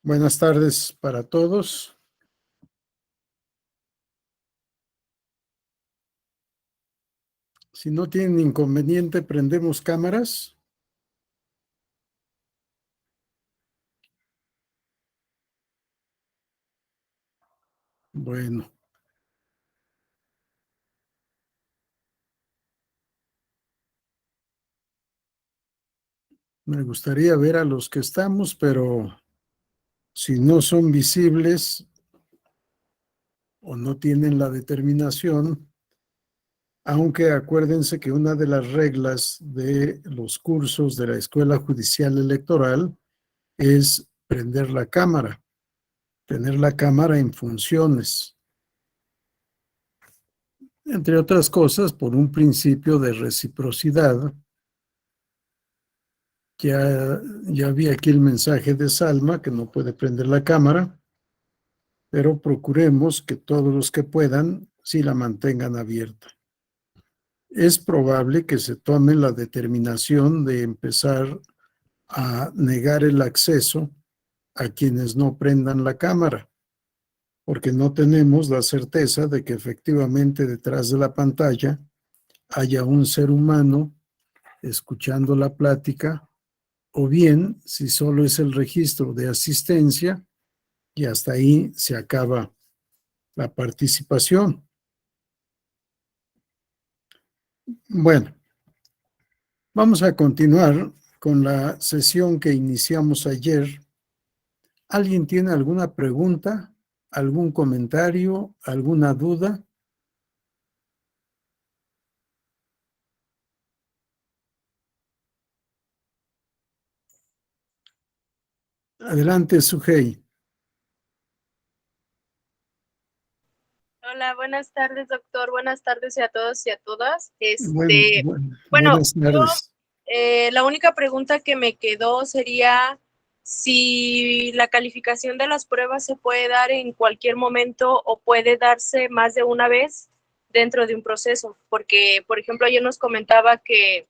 Buenas tardes para todos. Si no tienen inconveniente, prendemos cámaras. Bueno. Me gustaría ver a los que estamos, pero si no son visibles o no tienen la determinación, aunque acuérdense que una de las reglas de los cursos de la Escuela Judicial Electoral es prender la cámara, tener la cámara en funciones. Entre otras cosas, por un principio de reciprocidad. Ya vi aquí el mensaje de Salma, que no puede prender la cámara, pero procuremos que todos los que puedan sí la mantengan abierta. Es probable que se tome la determinación de empezar a negar el acceso a quienes no prendan la cámara, porque no tenemos la certeza de que efectivamente detrás de la pantalla haya un ser humano escuchando la plática, o bien, si solo es el registro de asistencia, y hasta ahí se acaba la participación. Bueno, vamos a continuar con la sesión que iniciamos ayer. ¿Alguien tiene alguna pregunta, algún comentario, alguna duda? Adelante, Sujei. Hola, buenas tardes, doctor. Buenas tardes a todos y a todas. Buenas tardes. La única pregunta que me quedó sería si la calificación de las pruebas se puede dar en cualquier momento o puede darse más de una vez dentro de un proceso, porque, por ejemplo, ayer nos comentaba que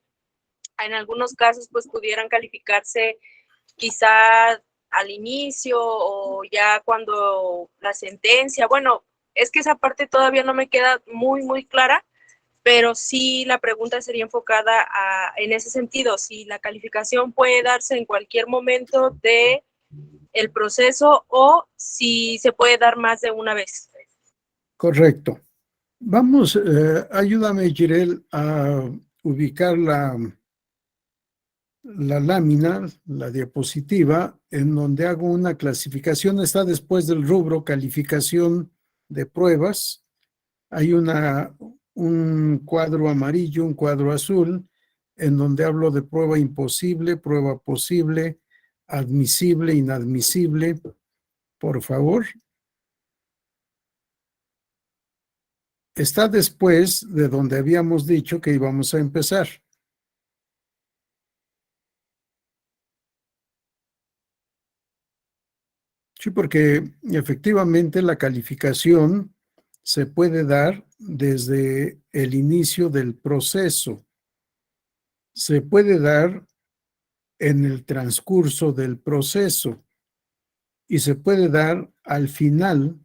en algunos casos pues pudieran calificarse quizá al inicio o ya cuando la sentencia, bueno, es que esa parte todavía no me queda muy clara, pero sí la pregunta sería enfocada en ese sentido, si la calificación puede darse en cualquier momento de el proceso o si se puede dar más de una vez. Correcto. Vamos, ayúdame, Jirel, a ubicar la lámina, la diapositiva, en donde hago una clasificación. Está después del rubro calificación de pruebas. Hay un cuadro amarillo, un cuadro azul, en donde hablo de prueba imposible, prueba posible, admisible, inadmisible. Por favor. Está después de donde habíamos dicho que íbamos a empezar. Sí, porque efectivamente la calificación se puede dar desde el inicio del proceso. Se puede dar en el transcurso del proceso y se puede dar al final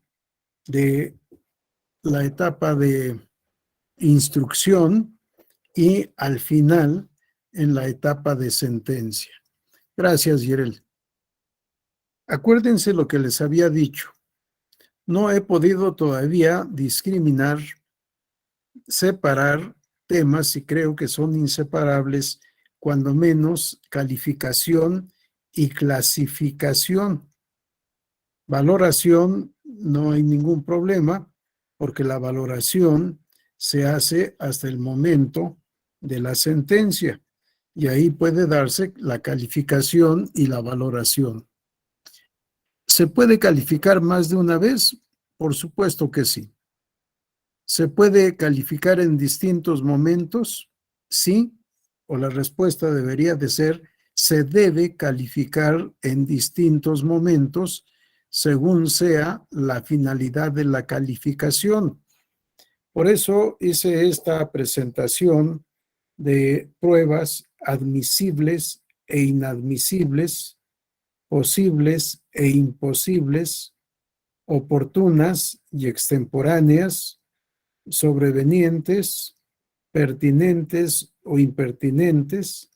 de la etapa de instrucción y al final en la etapa de sentencia. Gracias, Yerel. Acuérdense lo que les había dicho. No he podido todavía discriminar, separar temas y creo que son inseparables, cuando menos calificación y clasificación. Valoración, no hay ningún problema, porque la valoración se hace hasta el momento de la sentencia y ahí puede darse la calificación y la valoración. ¿Se puede calificar más de una vez? Por supuesto que sí. ¿Se puede calificar en distintos momentos? Sí, o la respuesta debería de ser: se debe calificar en distintos momentos según sea la finalidad de la calificación. Por eso hice esta presentación de pruebas admisibles e inadmisibles, posibles e imposibles, oportunas y extemporáneas, sobrevenientes, pertinentes o impertinentes,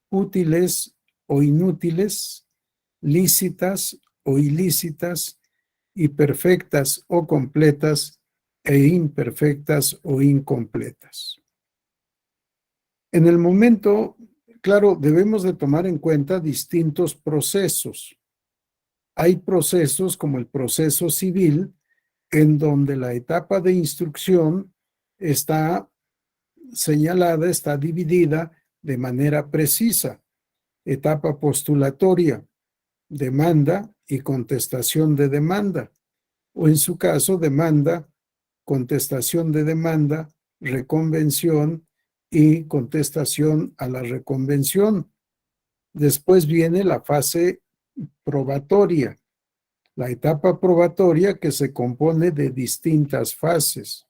útiles o inútiles, lícitas o ilícitas, y perfectas o completas e imperfectas o incompletas. En el momento, claro, debemos de tomar en cuenta distintos procesos. Hay procesos como el proceso civil, en donde la etapa de instrucción está señalada, está dividida de manera precisa. Etapa postulatoria, demanda y contestación de demanda, o en su caso, demanda, contestación de demanda, reconvención y contestación a la reconvención. Después viene la fase probatoria, la etapa probatoria que se compone de distintas fases.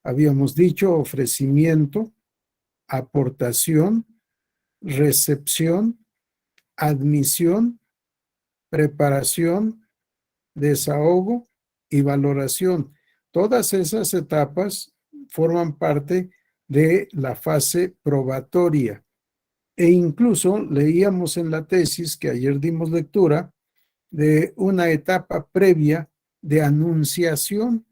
Habíamos dicho ofrecimiento, aportación, recepción, admisión, preparación, desahogo y valoración. Todas esas etapas forman parte de la fase probatoria. E incluso leíamos en la tesis que ayer dimos lectura de una etapa previa de anunciación.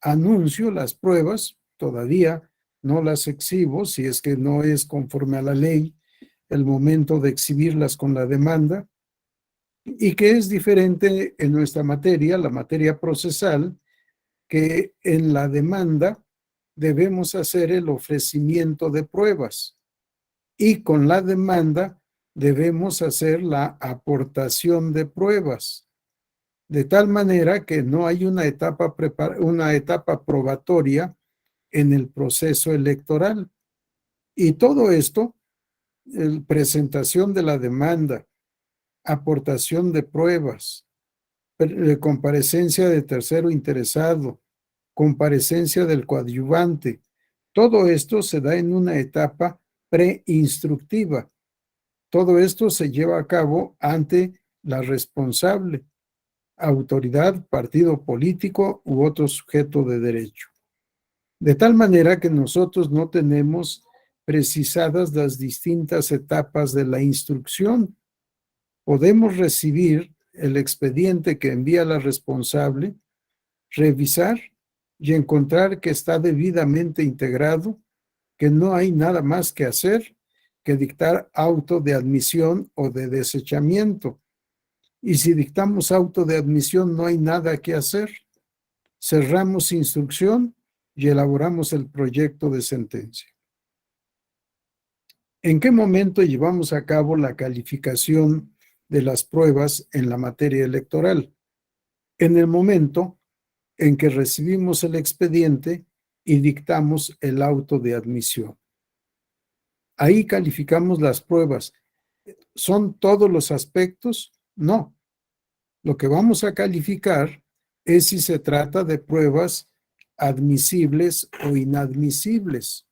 Anuncio las pruebas, todavía no las exhibo, si es que no es conforme a la ley el momento de exhibirlas con la demanda, y que es diferente en nuestra materia, la materia procesal, que en la demanda debemos hacer el ofrecimiento de pruebas y con la demanda debemos hacer la aportación de pruebas, de tal manera que no hay una etapa probatoria en el proceso electoral. Y todo esto, presentación de la demanda, aportación de pruebas, comparecencia de tercero interesado, comparecencia del coadyuvante, todo esto se da en una etapa preinstructiva. Todo esto se lleva a cabo ante la responsable, autoridad, partido político u otro sujeto de derecho. De tal manera que nosotros no tenemos precisadas las distintas etapas de la instrucción. Podemos recibir el expediente que envía la responsable, revisar y encontrar que está debidamente integrado, que no hay nada más que hacer que dictar auto de admisión o de desechamiento. Y si dictamos auto de admisión, no hay nada que hacer. Cerramos instrucción y elaboramos el proyecto de sentencia. ¿En qué momento llevamos a cabo la calificación de las pruebas en la materia electoral? En el momento en que recibimos el expediente y dictamos el auto de admisión. Ahí calificamos las pruebas. ¿Son todos los aspectos? No. Lo que vamos a calificar es si se trata de pruebas admisibles o inadmisibles.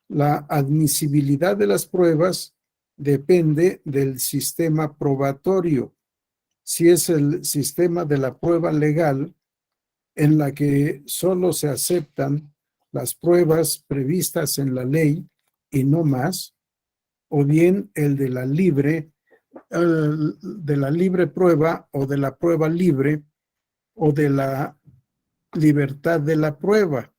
La admisibilidad de las pruebas depende del sistema probatorio. Si es el sistema de la prueba legal, en la que solo se aceptan las pruebas previstas en la ley y no más, o bien el de la libre prueba o de la prueba libre o de la libertad de la prueba,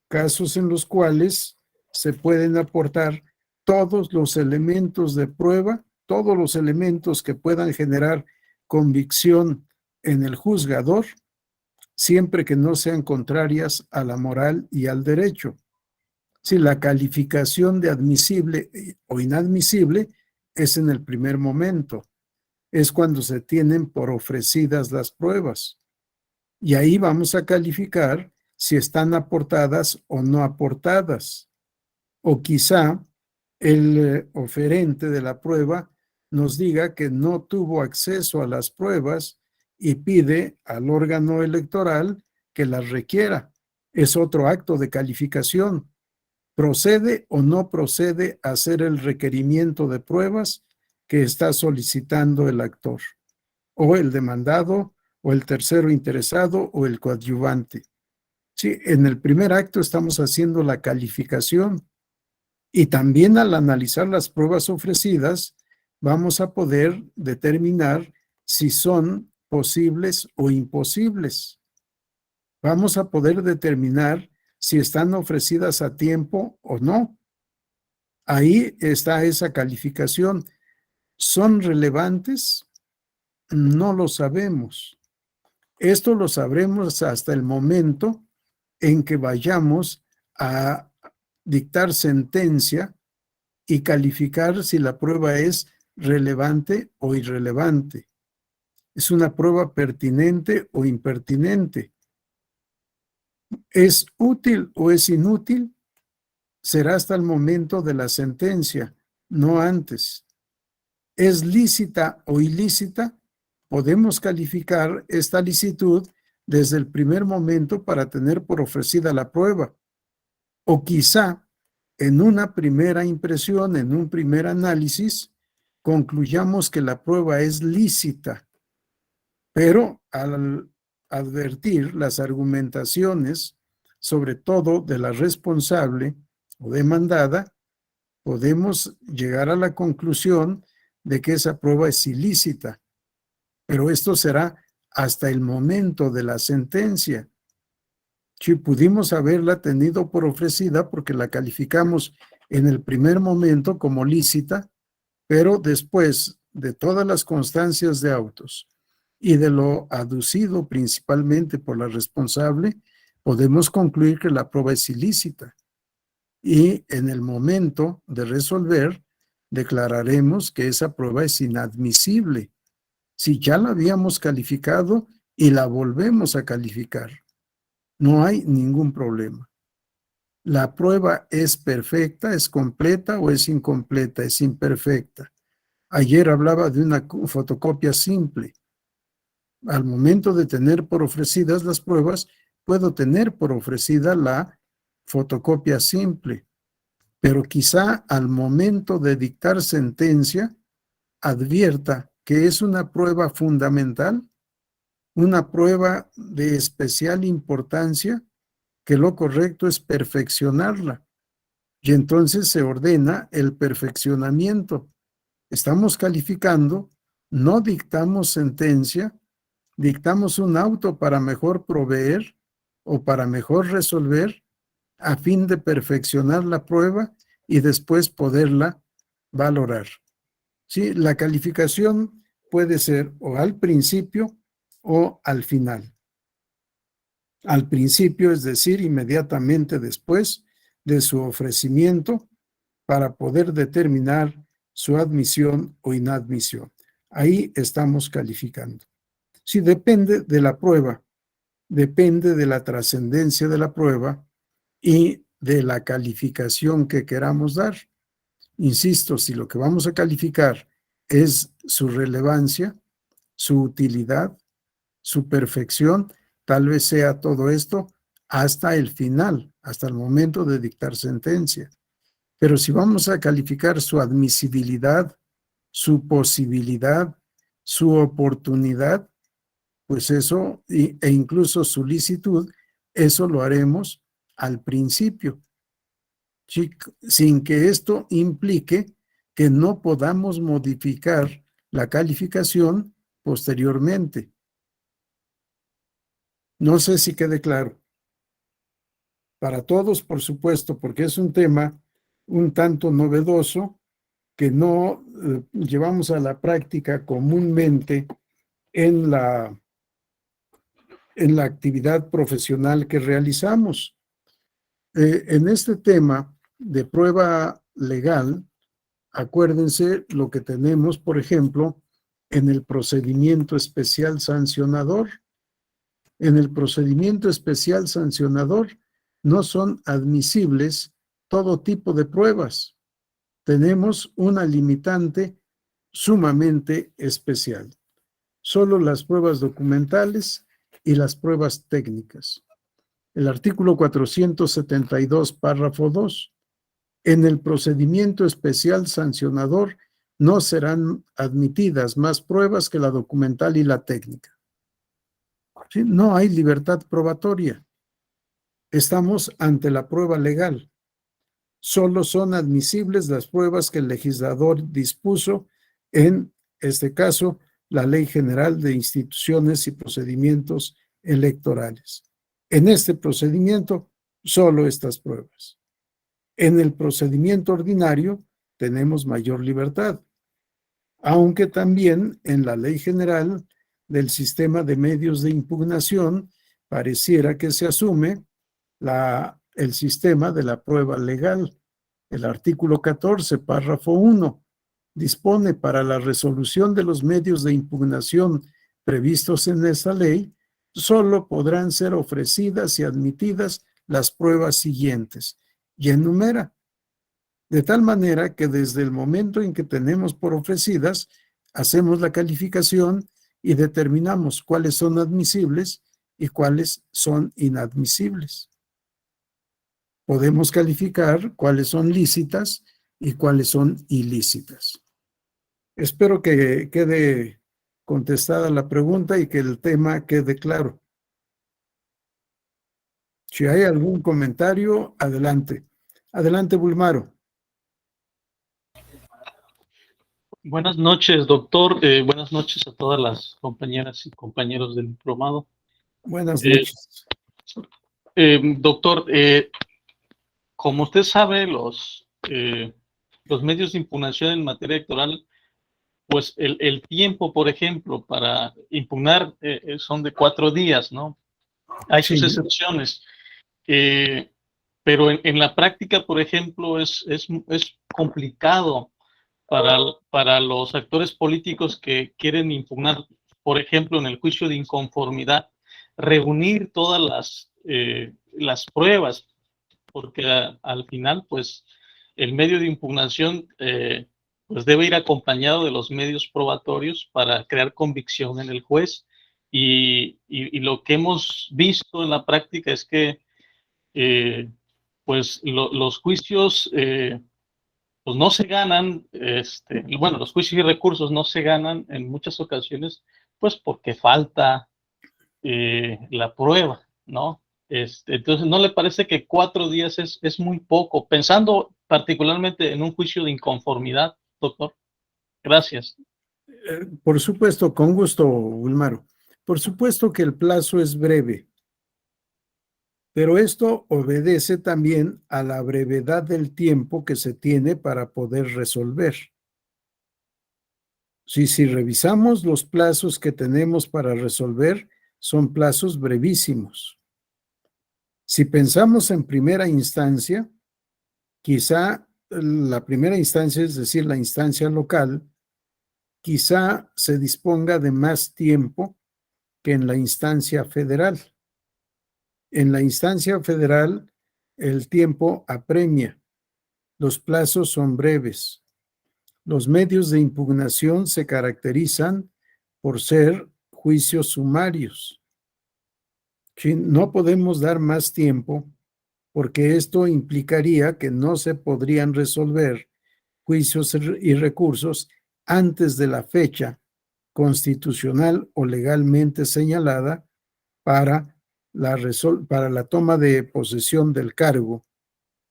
casos en los cuales se pueden aportar todos los elementos de prueba, todos los elementos que puedan generar convicción en el juzgador, siempre que no sean contrarias a la moral y al derecho. Si la calificación de admisible o inadmisible es en el primer momento, es cuando se tienen por ofrecidas las pruebas. Y ahí vamos a calificar si están aportadas o no aportadas. O quizá el oferente de la prueba nos diga que no tuvo acceso a las pruebas y pide al órgano electoral que las requiera. Es otro acto de calificación. ¿Procede o no procede a hacer el requerimiento de pruebas que está solicitando el actor? o el demandado, o el tercero interesado, o el coadyuvante. Sí, en el primer acto estamos haciendo la calificación y también al analizar las pruebas ofrecidas, vamos a poder determinar si son posibles o imposibles. Vamos a poder determinar si están ofrecidas a tiempo o no. Ahí está esa calificación. ¿Son relevantes? No lo sabemos. Esto lo sabremos hasta el momento en que vayamos a dictar sentencia y calificar si la prueba es relevante o irrelevante. ¿Es una prueba pertinente o impertinente? ¿Es útil o es inútil? Será hasta el momento de la sentencia, no antes. ¿Es lícita o ilícita? Podemos calificar esta licitud desde el primer momento para tener por ofrecida la prueba. O quizá en una primera impresión, en un primer análisis, concluyamos que la prueba es lícita, pero al advertir las argumentaciones, sobre todo de la responsable o demandada, podemos llegar a la conclusión de que esa prueba es ilícita, pero esto será hasta el momento de la sentencia. Si pudimos haberla tenido por ofrecida porque la calificamos en el primer momento como lícita, pero después de todas las constancias de autos y de lo aducido principalmente por la responsable, podemos concluir que la prueba es ilícita. Y en el momento de resolver, declararemos que esa prueba es inadmisible. Si ya la habíamos calificado y la volvemos a calificar, no hay ningún problema. La prueba es perfecta, es completa o es incompleta, es imperfecta. Ayer hablaba de una fotocopia simple. Al momento de tener por ofrecidas las pruebas, puedo tener por ofrecida la fotocopia simple, pero quizá al momento de dictar sentencia advierta que es una prueba fundamental, una prueba de especial importancia, que lo correcto es perfeccionarla. Y entonces se ordena el perfeccionamiento. Estamos calificando, no dictamos sentencia, dictamos un auto para mejor proveer o para mejor resolver a fin de perfeccionar la prueba y después poderla valorar. Sí, la calificación puede ser o al principio o al final. Al principio, es decir, inmediatamente después de su ofrecimiento para poder determinar su admisión o inadmisión. Ahí estamos calificando. Sí, depende de la prueba, depende de la trascendencia de la prueba y de la calificación que queramos dar. Insisto, si lo que vamos a calificar es su relevancia, su utilidad, su perfección, tal vez sea todo esto hasta el final, hasta el momento de dictar sentencia. Pero si vamos a calificar su admisibilidad, su posibilidad, su oportunidad, pues eso, e incluso su licitud, eso lo haremos al principio, sin que esto implique que no podamos modificar la calificación posteriormente. No sé si quede claro. Para todos, por supuesto, porque es un tema un tanto novedoso que no llevamos a la práctica comúnmente en la actividad profesional que realizamos. En este tema de prueba legal, acuérdense lo que tenemos, por ejemplo, en el procedimiento especial sancionador. En el procedimiento especial sancionador no son admisibles todo tipo de pruebas. Tenemos una limitante sumamente especial. Solo las pruebas documentales y las pruebas técnicas. El artículo 472, párrafo 2. En el procedimiento especial sancionador no serán admitidas más pruebas que la documental y la técnica. ¿Sí? No hay libertad probatoria. Estamos ante la prueba legal. Solo son admisibles las pruebas que el legislador dispuso, en este caso, la Ley General de Instituciones y Procedimientos Electorales. En este procedimiento, solo estas pruebas. En el procedimiento ordinario, tenemos mayor libertad, aunque también en la Ley General del Sistema de Medios de Impugnación pareciera que se asume el sistema de la prueba legal. El artículo 14, párrafo 1, dispone para la resolución de los medios de impugnación previstos en esa ley, solo podrán ser ofrecidas y admitidas las pruebas siguientes, y enumera, de tal manera que desde el momento en que tenemos por ofrecidas, hacemos la calificación y determinamos cuáles son admisibles y cuáles son inadmisibles. Podemos calificar cuáles son lícitas y cuáles son ilícitas. Espero que quede contestada la pregunta y que el tema quede claro. Si hay algún comentario, adelante. Adelante, Bulmaro. Buenas noches, doctor. Buenas noches a todas las compañeras y compañeros del diplomado. Buenas noches. Doctor, como usted sabe, los medios de impugnación en materia electoral, pues el tiempo, por ejemplo, para impugnar son de 4 días, ¿no? Hay sus excepciones. Pero en la práctica, por ejemplo, es complicado para los actores políticos que quieren impugnar, por ejemplo, en el juicio de inconformidad, reunir todas las pruebas, porque al final, pues, el medio de impugnación pues debe ir acompañado de los medios probatorios para crear convicción en el juez. Y lo que hemos visto en la práctica es que pues los juicios pues no se ganan, bueno, los juicios y recursos no se ganan en muchas ocasiones, pues porque falta la prueba, ¿no? Entonces, ¿no le parece que 4 días es muy poco? Pensando particularmente en un juicio de inconformidad, doctor. Gracias. Por supuesto, con gusto, Wilmaro. Por supuesto que el plazo es breve, pero esto obedece también a la brevedad del tiempo que se tiene para poder resolver. Si revisamos los plazos que tenemos para resolver, son plazos brevísimos. Si pensamos en primera instancia, quizá la primera instancia, es decir, la instancia local, quizá se disponga de más tiempo que en la instancia federal. En la instancia federal, el tiempo apremia, los plazos son breves. Los medios de impugnación se caracterizan por ser juicios sumarios. No podemos dar más tiempo porque esto implicaría que no se podrían resolver juicios y recursos antes de la fecha constitucional o legalmente señalada para la toma de posesión del cargo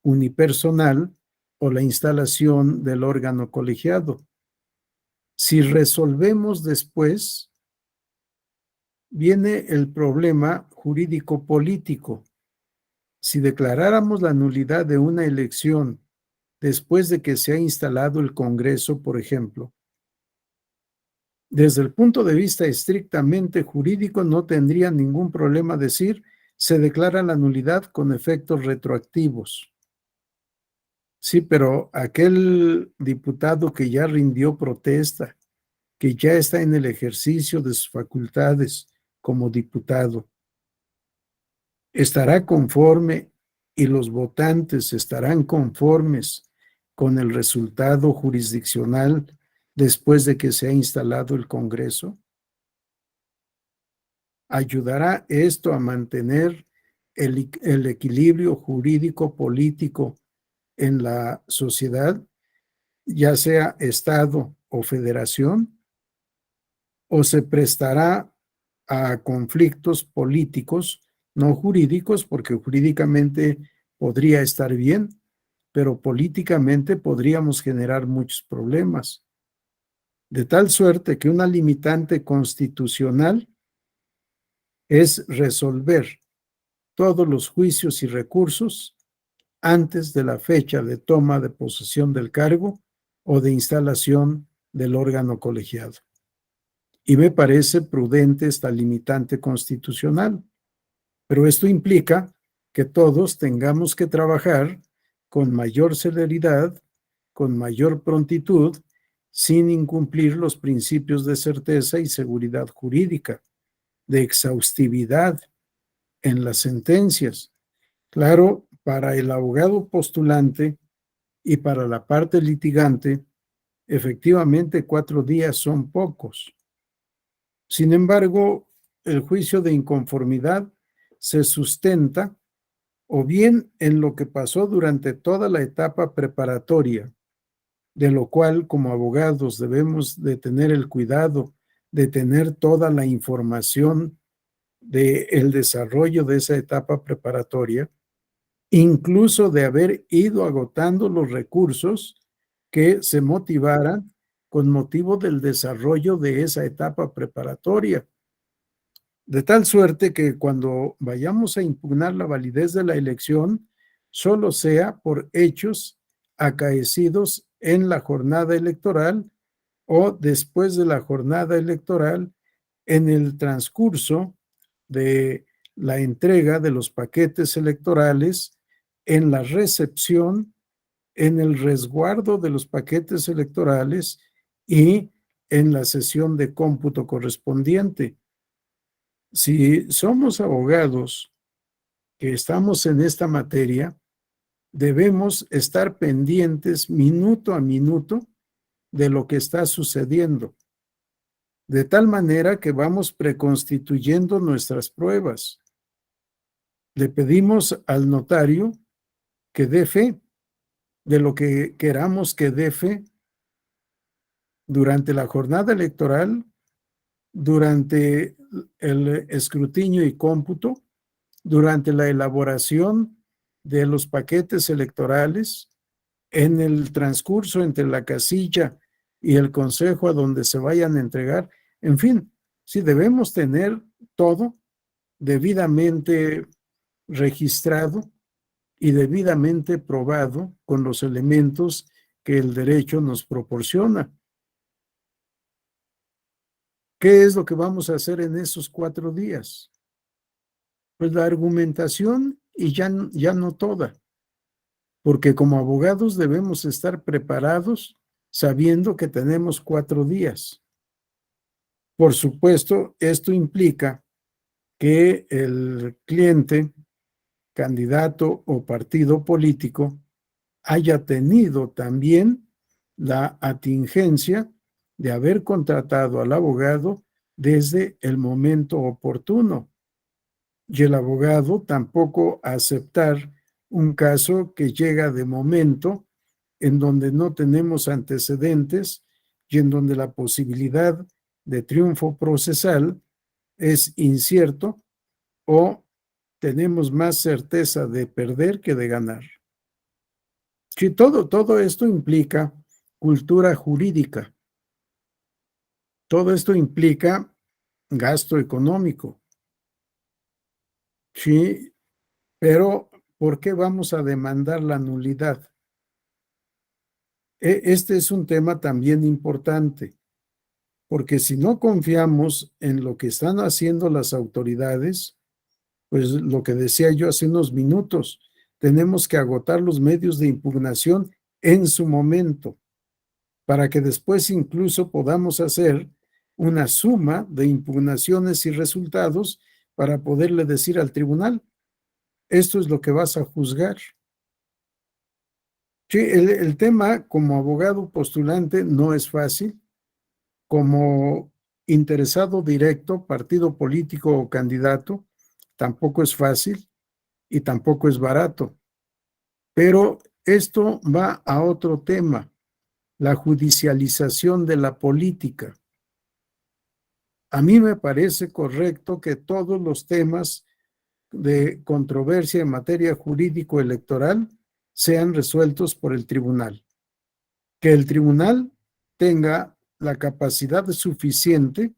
unipersonal o la instalación del órgano colegiado. Si resolvemos después, viene el problema jurídico-político. Si declaráramos la nulidad de una elección después de que se ha instalado el Congreso, por ejemplo, desde el punto de vista estrictamente jurídico no tendría ningún problema decir se declara la nulidad con efectos retroactivos. Sí, pero aquel diputado que ya rindió protesta, que ya está en el ejercicio de sus facultades como diputado, estará conforme y los votantes estarán conformes con el resultado jurisdiccional después de que se ha instalado el Congreso. ¿Ayudará esto a mantener el equilibrio jurídico-político en la sociedad? ya sea Estado o Federación, o se prestará a conflictos políticos, no jurídicos, porque jurídicamente podría estar bien, pero políticamente podríamos generar muchos problemas. De tal suerte que una limitante constitucional es resolver todos los juicios y recursos antes de la fecha de toma de posesión del cargo o de instalación del órgano colegiado. Y me parece prudente esta limitante constitucional, pero esto implica que todos tengamos que trabajar con mayor celeridad, con mayor prontitud, sin incumplir los principios de certeza y seguridad jurídica, de exhaustividad en las sentencias. Claro, para el abogado postulante y para la parte litigante, efectivamente 4 días son pocos. Sin embargo, el juicio de inconformidad se sustenta o bien en lo que pasó durante toda la etapa preparatoria, de lo cual como abogados debemos de tener el cuidado de tener toda la información del desarrollo de esa etapa preparatoria, incluso de haber ido agotando los recursos que se motivaran con motivo del desarrollo de esa etapa preparatoria. De tal suerte que cuando vayamos a impugnar la validez de la elección, solo sea por hechos acaecidos en la jornada electoral o después de la jornada electoral en el transcurso de la entrega de los paquetes electorales, en la recepción, en el resguardo de los paquetes electorales y en la sesión de cómputo correspondiente. Si somos abogados que estamos en esta materia, debemos estar pendientes minuto a minuto de lo que está sucediendo, de tal manera que vamos preconstituyendo nuestras pruebas. Le pedimos al notario que dé fe de lo que queramos que dé fe durante la jornada electoral, durante el escrutinio y cómputo, durante la elaboración de los paquetes electorales, en el transcurso entre la casilla y el consejo a donde se vayan a entregar. En fin, sí debemos tener todo debidamente registrado y debidamente probado con los elementos que el derecho nos proporciona. ¿Qué es lo que vamos a hacer en esos 4 días? Pues la argumentación y ya no toda, porque como abogados debemos estar preparados sabiendo que tenemos 4 días. Por supuesto, esto implica que el cliente, candidato o partido político haya tenido también la atingencia de haber contratado al abogado desde el momento oportuno. Y el abogado tampoco aceptar un caso que llega de momento en donde no tenemos antecedentes y en donde la posibilidad de triunfo procesal es incierto o tenemos más certeza de perder que de ganar. Sí, todo esto implica cultura jurídica. Todo esto implica gasto económico. Sí, pero ¿por qué vamos a demandar la nulidad? Este es un tema también importante, porque si no confiamos en lo que están haciendo las autoridades, pues lo que decía yo hace unos minutos, tenemos que agotar los medios de impugnación en su momento, para que después incluso podamos hacer una suma de impugnaciones y resultados para poderle decir al tribunal, esto es lo que vas a juzgar. Sí, el tema como abogado postulante no es fácil, como interesado directo, partido político o candidato, tampoco es fácil y tampoco es barato. Pero esto va a otro tema. la judicialización de la política. A mí me parece correcto que todos los temas de controversia en materia jurídico-electoral sean resueltos por el tribunal. Que el tribunal tenga la capacidad suficiente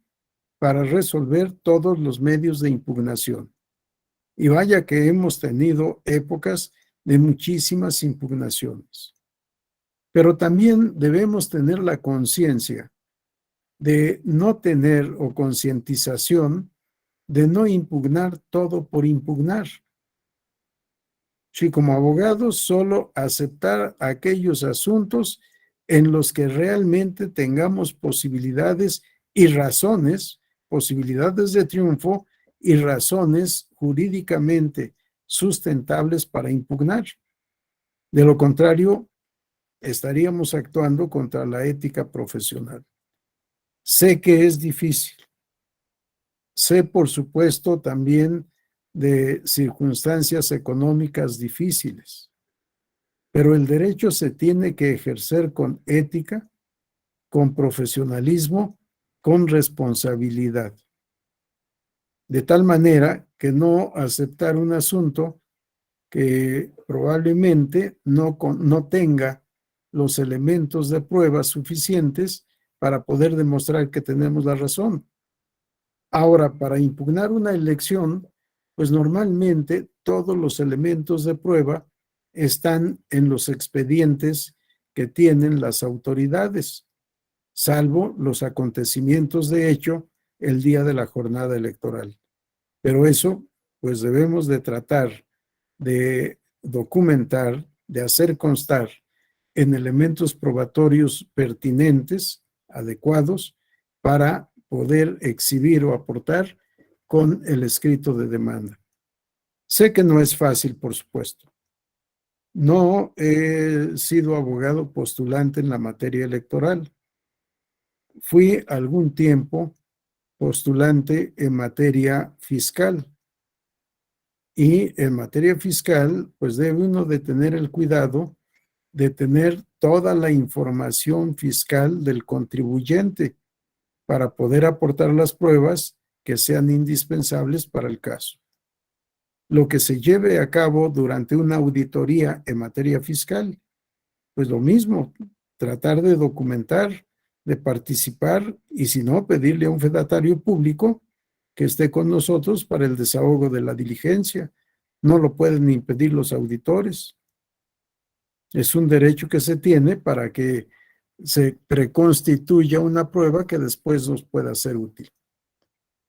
para resolver todos los medios de impugnación. Y vaya que hemos tenido épocas de muchísimas impugnaciones. Pero también debemos tener la conciencia de no tener o concientización de no impugnar todo por impugnar. Sí, como abogados, solo aceptar aquellos asuntos en los que realmente tengamos posibilidades y razones, posibilidades de triunfo y razones jurídicamente sustentables para impugnar. De lo contrario, estaríamos actuando contra la ética profesional. Sé que es difícil. Sé, por supuesto, también de circunstancias económicas difíciles, pero el derecho se tiene que ejercer con ética, con profesionalismo, con responsabilidad, de tal manera que no aceptar un asunto que probablemente no tenga los elementos de prueba suficientes para poder demostrar que tenemos la razón. Ahora, para impugnar una elección, pues normalmente todos los elementos de prueba están en los expedientes que tienen las autoridades, salvo los acontecimientos de hecho el día de la jornada electoral. Pero eso, pues debemos de tratar de documentar, de hacer constar en elementos probatorios pertinentes, adecuados, para poder exhibir o aportar con el escrito de demanda. Sé que no es fácil, por supuesto. No he sido abogado postulante en la materia electoral. Fui algún tiempo postulante en materia fiscal. Y en materia fiscal, pues debe uno de tener el cuidado de tener toda la información fiscal del contribuyente para poder aportar las pruebas que sean indispensables para el caso. Lo que se lleve a cabo durante una auditoría en materia fiscal, pues lo mismo, tratar de documentar, de participar y si no, pedirle a un fedatario público que esté con nosotros para el desahogo de la diligencia. No lo pueden impedir los auditores. Es un derecho que se tiene para que se preconstituya una prueba que después nos pueda ser útil.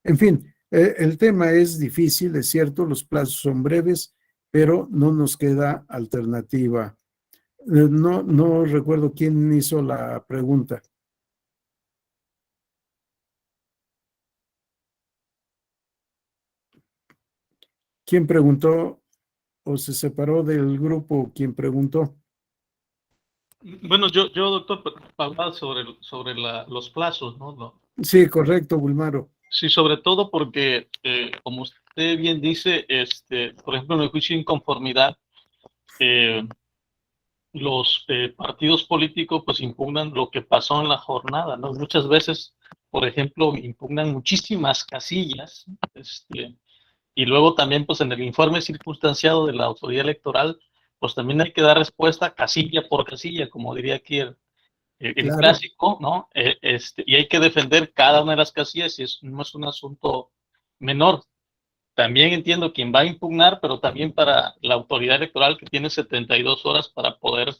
En fin, el tema es difícil, es cierto, los plazos son breves, pero no nos queda alternativa. No recuerdo quién hizo la pregunta. ¿Quién preguntó o se separó del grupo? ¿Quién preguntó? Bueno, yo doctor, hablaba sobre los plazos, ¿no? Sí, correcto, Bulmaro. Sí, sobre todo porque, como usted bien dice, por ejemplo, en el juicio de inconformidad, los partidos políticos pues impugnan lo que pasó en la jornada, ¿no? Muchas veces, por ejemplo, impugnan muchísimas casillas, y luego también pues en el informe circunstanciado de la autoridad electoral, pues también hay que dar respuesta casilla por casilla, como diría aquí el Claro. clásico, ¿no? Y hay que defender cada una de las casillas y no es un asunto menor. También entiendo quién va a impugnar, pero también para la autoridad electoral que tiene 72 horas para poder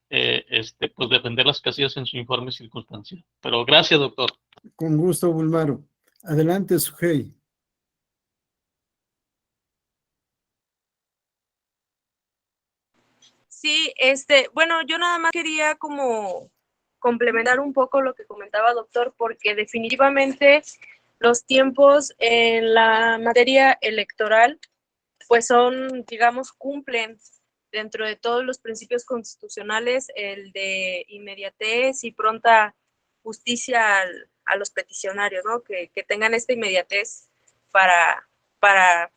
pues defender las casillas en su informe circunstancial. Pero gracias, doctor. Con gusto, Bulmaro. Adelante, Sujei. Sí, bueno, yo nada más quería como complementar un poco lo que comentaba doctor, porque definitivamente los tiempos en la materia electoral, pues son, digamos, cumplen dentro de todos los principios constitucionales el de inmediatez y pronta justicia a los peticionarios, ¿no? Que tengan esta inmediatez para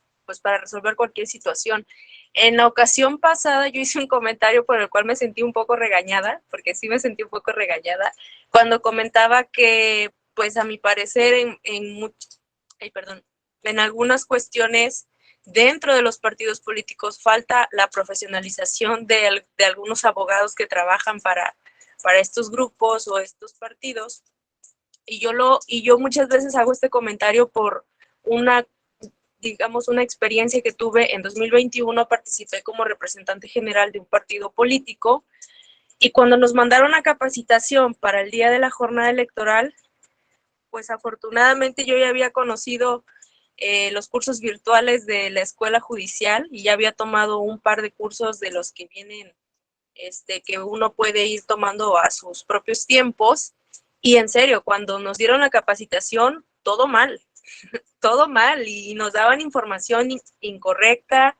resolver cualquier situación. En la ocasión pasada yo hice un comentario por el cual me sentí un poco regañada, porque sí me sentí un poco regañada, cuando comentaba que, pues a mi parecer, en algunas cuestiones dentro de los partidos políticos falta la profesionalización de algunos abogados que trabajan para estos grupos o estos partidos. Y yo muchas veces hago este comentario por una experiencia que tuve en 2021, participé como representante general de un partido político y cuando nos mandaron a capacitación para el día de la jornada electoral, pues afortunadamente yo ya había conocido los cursos virtuales de la escuela judicial y ya había tomado un par de cursos de los que vienen, que uno puede ir tomando a sus propios tiempos. Y en serio, cuando nos dieron la capacitación, todo mal y nos daban información incorrecta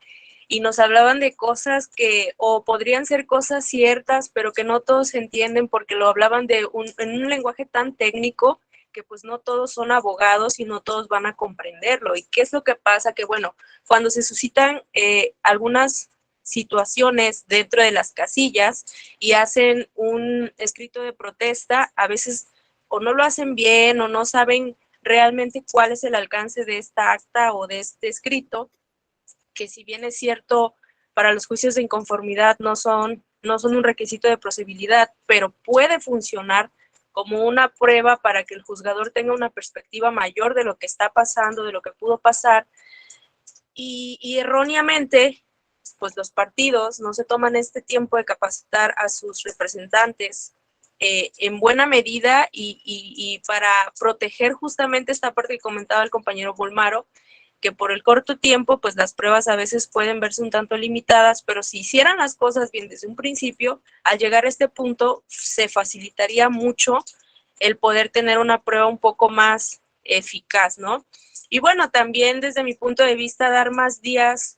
y nos hablaban de cosas que o podrían ser cosas ciertas, pero que no todos entienden porque lo hablaban en un lenguaje tan técnico que pues no todos son abogados y no todos van a comprenderlo. ¿Y qué es lo que pasa? Que bueno, cuando se suscitan algunas situaciones dentro de las casillas y hacen un escrito de protesta, a veces o no lo hacen bien o no saben realmente cuál es el alcance de esta acta o de este escrito, que si bien es cierto, para los juicios de inconformidad no son un requisito de procedibilidad, pero puede funcionar como una prueba para que el juzgador tenga una perspectiva mayor de lo que está pasando, de lo que pudo pasar, y erróneamente, pues los partidos no se toman este tiempo de capacitar a sus representantes en buena medida y para proteger justamente esta parte que comentaba el compañero Bulmaro, que por el corto tiempo, pues las pruebas a veces pueden verse un tanto limitadas, pero si hicieran las cosas bien desde un principio, al llegar a este punto se facilitaría mucho el poder tener una prueba un poco más eficaz, ¿no? Y bueno, también desde mi punto de vista, dar más días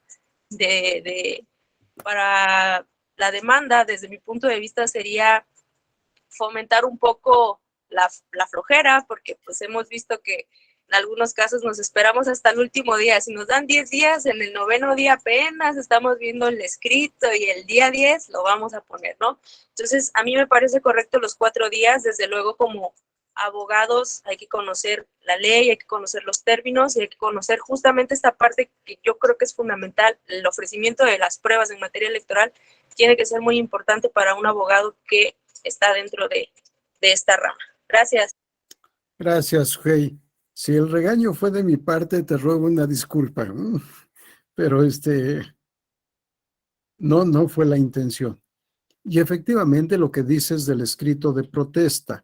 para la demanda, desde mi punto de vista, sería fomentar un poco la flojera, porque pues hemos visto que en algunos casos nos esperamos hasta el último día. Si nos dan 10 días, en el 9º día apenas estamos viendo el escrito y el día 10 lo vamos a poner, ¿no? Entonces, a mí me parece correcto los 4 días. Desde luego, como abogados hay que conocer la ley, hay que conocer los términos y hay que conocer justamente esta parte que yo creo que es fundamental. El ofrecimiento de las pruebas en materia electoral tiene que ser muy importante para un abogado que está dentro de esta rama. Gracias. Gracias, Hey. Si el regaño fue de mi parte, te ruego una disculpa, pero no fue la intención. Y efectivamente lo que dices del escrito de protesta.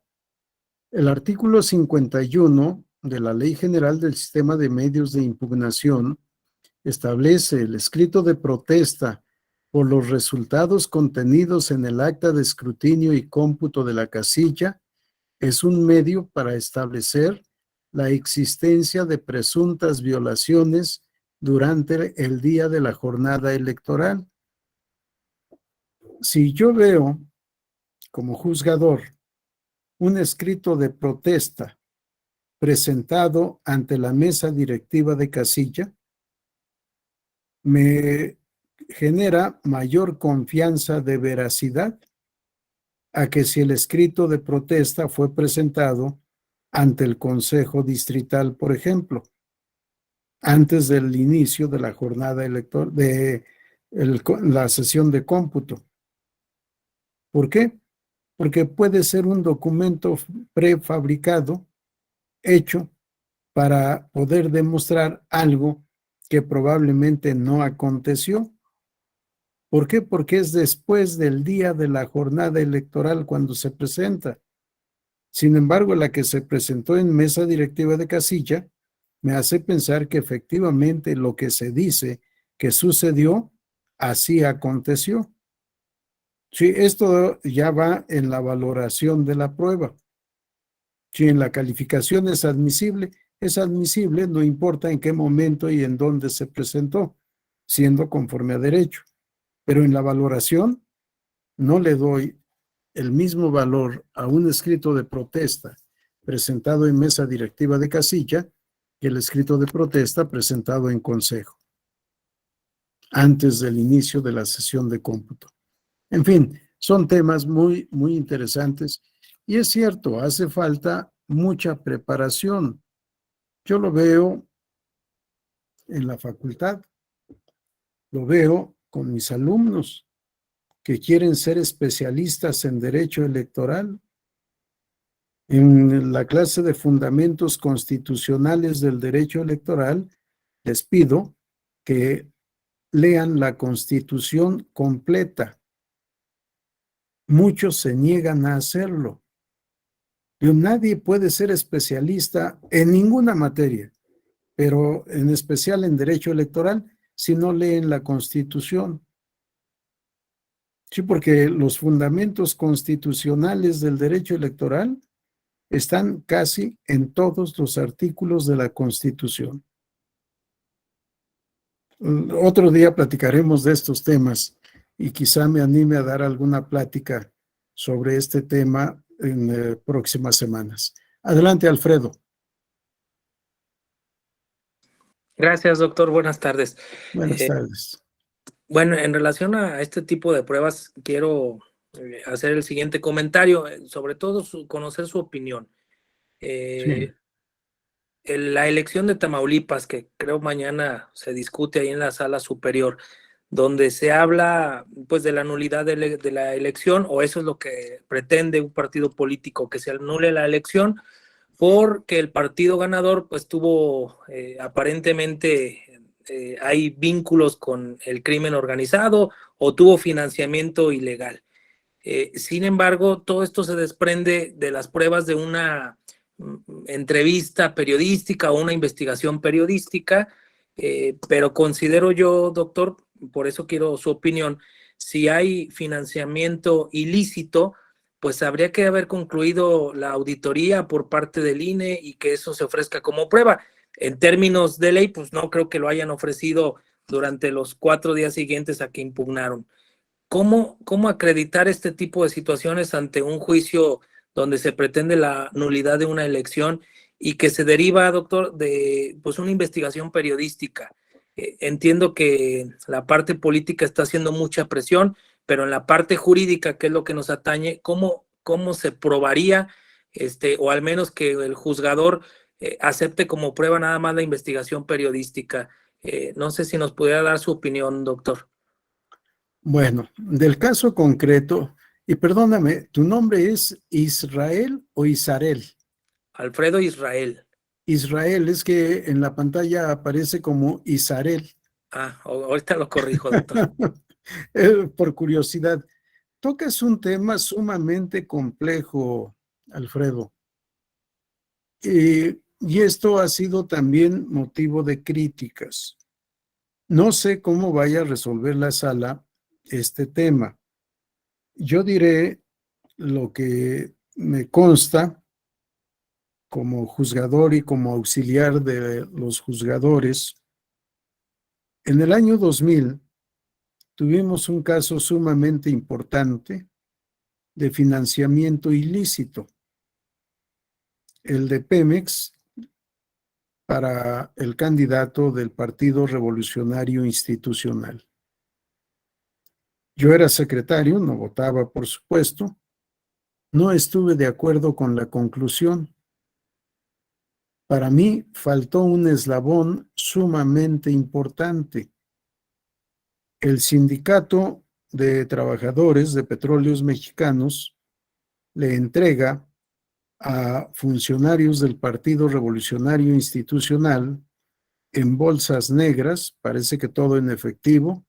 El artículo 51 de la Ley General del Sistema de Medios de Impugnación establece el escrito de protesta por los resultados contenidos en el acta de escrutinio y cómputo de la casilla es un medio para establecer la existencia de presuntas violaciones durante el día de la jornada electoral. Si yo veo como juzgador un escrito de protesta presentado ante la mesa directiva de casilla, me genera mayor confianza de veracidad a que si el escrito de protesta fue presentado ante el Consejo Distrital, por ejemplo, antes del inicio de la jornada electoral, la sesión de cómputo. ¿Por qué? Porque puede ser un documento prefabricado, hecho para poder demostrar algo que probablemente no aconteció. ¿Por qué? Porque es después del día de la jornada electoral cuando se presenta. Sin embargo, la que se presentó en mesa directiva de casilla me hace pensar que efectivamente lo que se dice que sucedió, así aconteció. Sí, esto ya va en la valoración de la prueba. Si en la calificación es admisible, no importa en qué momento y en dónde se presentó, siendo conforme a derecho. Pero en la valoración no le doy el mismo valor a un escrito de protesta presentado en mesa directiva de casilla que el escrito de protesta presentado en consejo. antes del inicio de la sesión de cómputo. En fin, son temas muy, muy interesantes y es cierto, hace falta mucha preparación. Yo lo veo en la facultad, lo veo con mis alumnos que quieren ser especialistas en derecho electoral. En la clase de fundamentos constitucionales del derecho electoral, les pido que lean la Constitución completa. Muchos se niegan a hacerlo. Nadie puede ser especialista en ninguna materia, pero en especial en derecho electoral, si no leen la Constitución. Sí, porque los fundamentos constitucionales del derecho electoral están casi en todos los artículos de la Constitución. Otro día platicaremos de estos temas y quizá me anime a dar alguna plática sobre este tema en próximas semanas. Adelante, Alfredo. Gracias, doctor. Buenas tardes. Buenas tardes. Bueno, en relación a este tipo de pruebas, quiero hacer el siguiente comentario, sobre todo conocer su opinión. Sí. La elección de Tamaulipas, que creo mañana se discute ahí en la sala superior, donde se habla pues de la nulidad de la elección, o eso es lo que pretende un partido político, que se anule la elección, porque el partido ganador pues tuvo aparentemente hay vínculos con el crimen organizado o tuvo financiamiento ilegal. Sin embargo, todo esto se desprende de las pruebas de una entrevista periodística o una investigación periodística, pero considero yo, doctor, por eso quiero su opinión, si hay financiamiento ilícito, pues habría que haber concluido la auditoría por parte del INE y que eso se ofrezca como prueba. En términos de ley, pues no creo que lo hayan ofrecido durante los 4 días siguientes a que impugnaron. ¿Cómo acreditar este tipo de situaciones ante un juicio donde se pretende la nulidad de una elección y que se deriva, doctor, de pues una investigación periodística? Entiendo que la parte política está haciendo mucha presión, pero en la parte jurídica, que es lo que nos atañe, ¿cómo se probaría, o al menos que el juzgador acepte como prueba nada más la investigación periodística? No sé si nos pudiera dar su opinión, doctor. Bueno, del caso concreto, y perdóname, ¿tu nombre es Israel o Isarel? Alfredo Israel. Israel, es que en la pantalla aparece como Isarel. Ahorita lo corrijo, doctor. Por curiosidad, tocas un tema sumamente complejo, Alfredo. Y esto ha sido también motivo de críticas. No sé cómo vaya a resolver la sala este tema. Yo diré lo que me consta como juzgador y como auxiliar de los juzgadores. En el año 2000 tuvimos un caso sumamente importante de financiamiento ilícito, el de Pemex para el candidato del Partido Revolucionario Institucional. Yo era secretario, no votaba, por supuesto. No estuve de acuerdo con la conclusión. Para mí faltó un eslabón sumamente importante. El sindicato de trabajadores de petróleos mexicanos le entrega a funcionarios del Partido Revolucionario Institucional en bolsas negras, parece que todo en efectivo,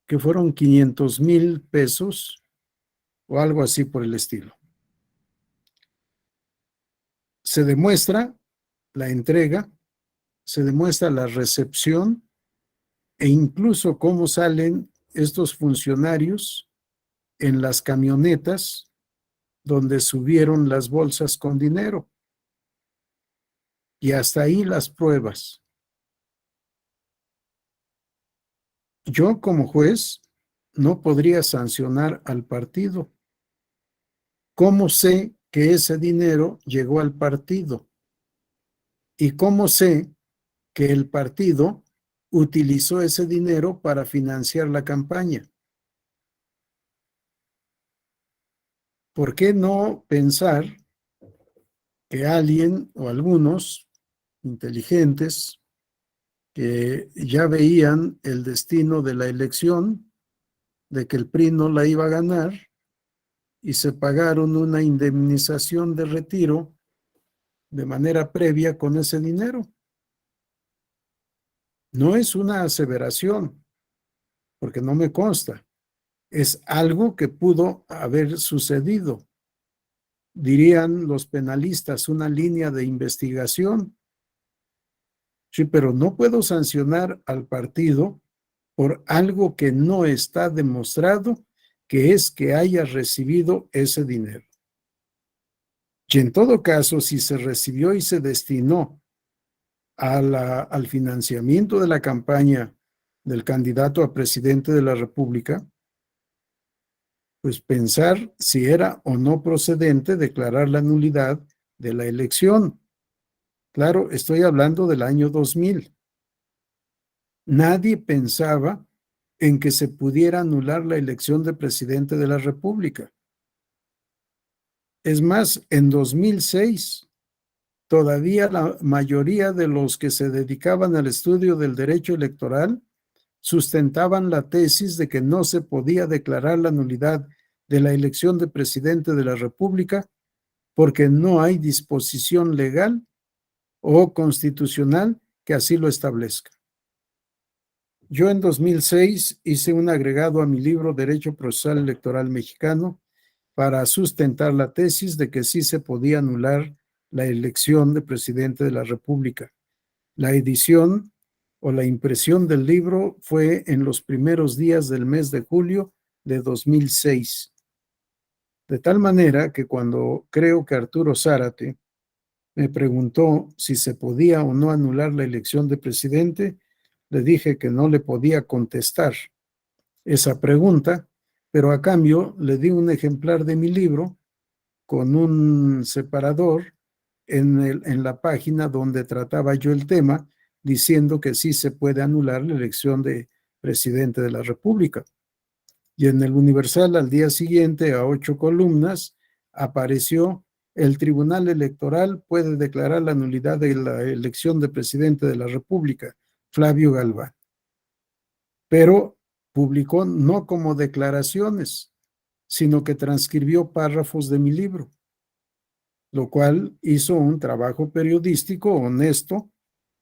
que fueron 500,000 pesos o algo así por el estilo. Se demuestra la entrega, se demuestra la recepción e incluso cómo salen estos funcionarios en las camionetas donde subieron las bolsas con dinero. Y hasta ahí las pruebas. Yo como juez no podría sancionar al partido. ¿Cómo sé que ese dinero llegó al partido? ¿Y cómo sé que el partido utilizó ese dinero para financiar la campaña. ¿Por qué no pensar que alguien o algunos inteligentes que ya veían el destino de la elección, de que el PRI no la iba a ganar, y se pagaron una indemnización de retiro de manera previa con ese dinero? No es una aseveración, porque no me consta. Es algo que pudo haber sucedido. Dirían los penalistas, una línea de investigación. Sí, pero no puedo sancionar al partido por algo que no está demostrado, que es que haya recibido ese dinero. Y en todo caso, si se recibió y se destinó al financiamiento de la campaña del candidato a presidente de la República, pues pensar si era o no procedente declarar la nulidad de la elección. Claro, estoy hablando del año 2000. Nadie pensaba en que se pudiera anular la elección de presidente de la República. Es más, en 2006, todavía la mayoría de los que se dedicaban al estudio del derecho electoral sustentaban la tesis de que no se podía declarar la nulidad de la elección de presidente de la República porque no hay disposición legal o constitucional que así lo establezca. Yo en 2006 hice un agregado a mi libro Derecho Procesal Electoral Mexicano para sustentar la tesis de que sí se podía anular la elección de presidente de la República. La edición o la impresión del libro fue en los primeros días del mes de julio de 2006. De tal manera que cuando creo que Arturo Zárate me preguntó si se podía o no anular la elección de presidente, le dije que no le podía contestar esa pregunta, pero a cambio le di un ejemplar de mi libro con un separador en la página donde trataba yo el tema, diciendo que sí se puede anular la elección de presidente de la República. Y en el Universal, al día siguiente, a 8 columnas, apareció: el Tribunal Electoral puede declarar la nulidad de la elección de presidente de la República, Flavio Galván. Pero publicó no como declaraciones, sino que transcribió párrafos de mi libro, lo cual hizo un trabajo periodístico honesto,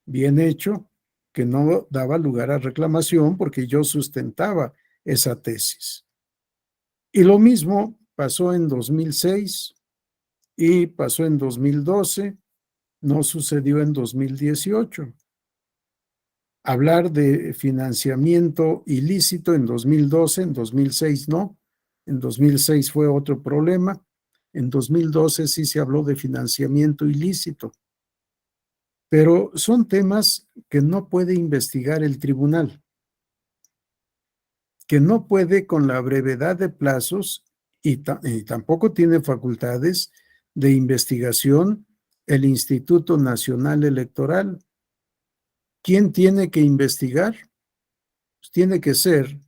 bien hecho, que no daba lugar a reclamación porque yo sustentaba esa tesis. Y lo mismo pasó en 2006 y pasó en 2012, no sucedió en 2018. Hablar de financiamiento ilícito en 2012, en 2006 no, en 2006 fue otro problema, en 2012 sí se habló de financiamiento ilícito. Pero son temas que no puede investigar el tribunal, que no puede con la brevedad de plazos y tampoco tiene facultades de investigación el Instituto Nacional Electoral. ¿Quién tiene que investigar? Pues tiene que ser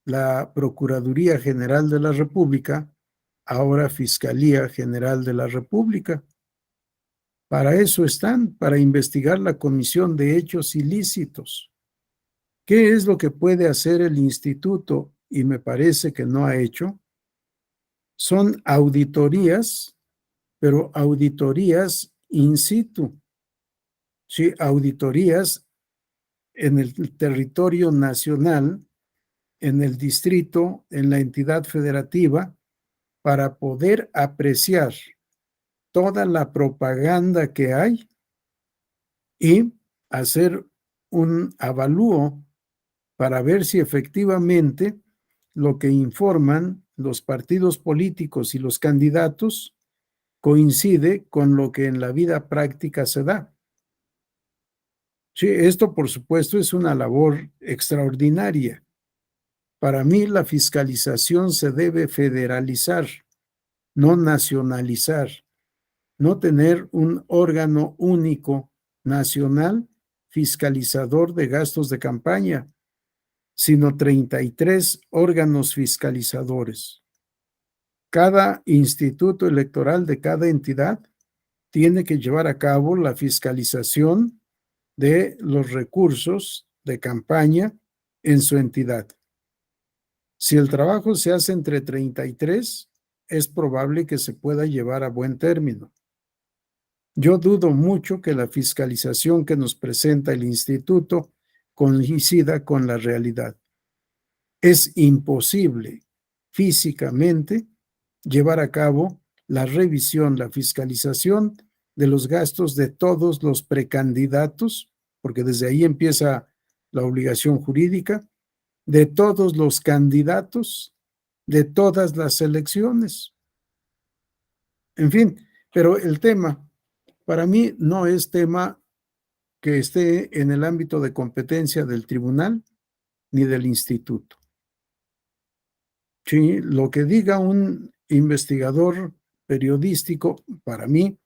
la Procuraduría General de la República, ahora Fiscalía General de la República. Para eso están, para investigar la comisión de hechos ilícitos. ¿Qué es lo que puede hacer el instituto? Y me parece que no ha hecho. Son auditorías, pero auditorías in situ. Sí, auditorías en el territorio nacional, en el distrito, en la entidad federativa, para poder apreciar toda la propaganda que hay y hacer un avalúo para ver si efectivamente lo que informan los partidos políticos y los candidatos coincide con lo que en la vida práctica se da. Sí, esto por supuesto es una labor extraordinaria. Para mí la fiscalización se debe federalizar, no nacionalizar, no tener un órgano único nacional fiscalizador de gastos de campaña, sino 33 órganos fiscalizadores. Cada instituto electoral de cada entidad tiene que llevar a cabo la fiscalización de los recursos de campaña en su entidad. Si el trabajo se hace entre 33, es probable que se pueda llevar a buen término. Yo dudo mucho que la fiscalización que nos presenta el instituto coincida con la realidad. Es imposible físicamente llevar a cabo la revisión, la fiscalización de los gastos de todos los precandidatos, porque desde ahí empieza la obligación jurídica, de todos los candidatos, de todas las elecciones. En fin, pero el tema, para mí, no es tema que esté en el ámbito de competencia del tribunal ni del instituto. Sí, lo que diga un investigador periodístico, para mí,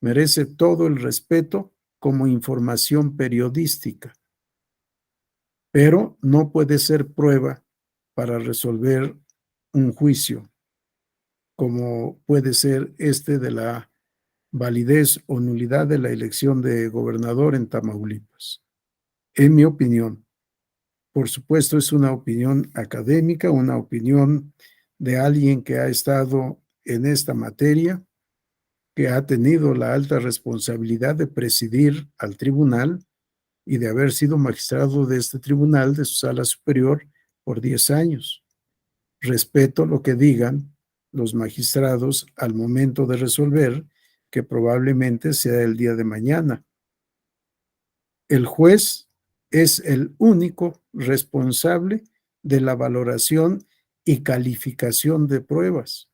merece todo el respeto como información periodística, pero no puede ser prueba para resolver un juicio, como puede ser este de la validez o nulidad de la elección de gobernador en Tamaulipas. En mi opinión, por supuesto, es una opinión académica, una opinión de alguien que ha estado en esta materia, que ha tenido la alta responsabilidad de presidir al tribunal y de haber sido magistrado de este tribunal, de su sala superior, por 10 años. Respeto lo que digan los magistrados al momento de resolver, que probablemente sea el día de mañana. El juez es el único responsable de la valoración y calificación de pruebas.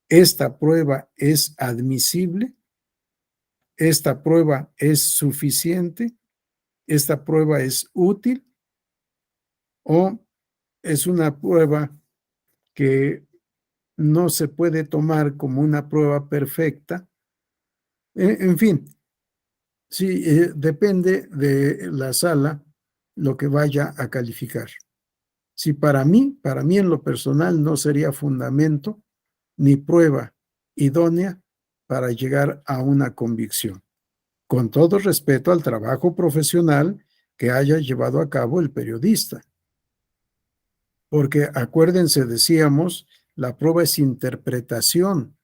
¿Esta prueba es admisible? ¿Esta prueba es suficiente? ¿Esta prueba es útil? ¿O es una prueba que no se puede tomar como una prueba perfecta? En fin, sí, depende de la sala lo que vaya a calificar. Si para mí en lo personal no sería fundamento ni prueba idónea para llegar a una convicción, con todo respeto al trabajo profesional que haya llevado a cabo el periodista. Porque acuérdense, decíamos, la prueba es interpretación.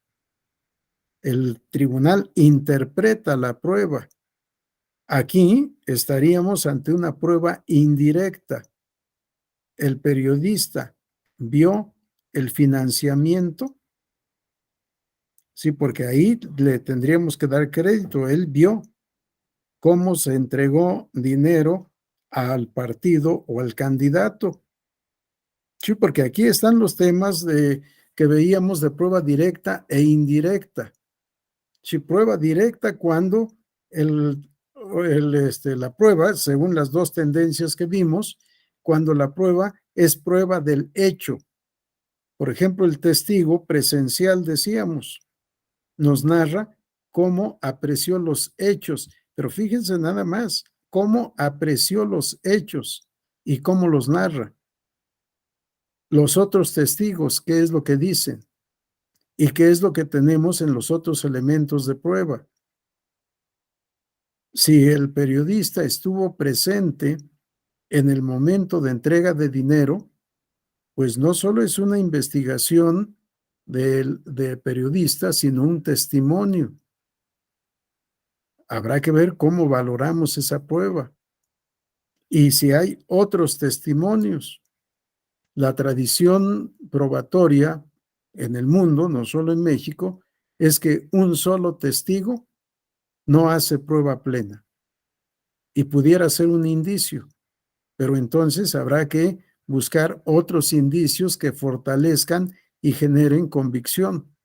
El tribunal interpreta la prueba. Aquí estaríamos ante una prueba indirecta. El periodista vio el financiamiento. Sí, porque ahí le tendríamos que dar crédito. Él vio cómo se entregó dinero al partido o al candidato. Sí, porque aquí están los temas que veíamos de prueba directa e indirecta. Sí, prueba directa cuando la prueba, según las dos tendencias que vimos, cuando la prueba es prueba del hecho. Por ejemplo, el testigo presencial, decíamos, nos narra cómo apreció los hechos, pero fíjense nada más, cómo apreció los hechos y cómo los narra. Los otros testigos, ¿qué es lo que dicen? ¿Y qué es lo que tenemos en los otros elementos de prueba? Si el periodista estuvo presente en el momento de entrega de dinero, pues no solo es una investigación de periodista, sino un testimonio. Habrá que ver cómo valoramos esa prueba. Y si hay otros testimonios. La tradición probatoria en el mundo, no solo en México, es que un solo testigo no hace prueba plena. Y pudiera ser un indicio, pero entonces habrá que buscar otros indicios que fortalezcan y generen convicción.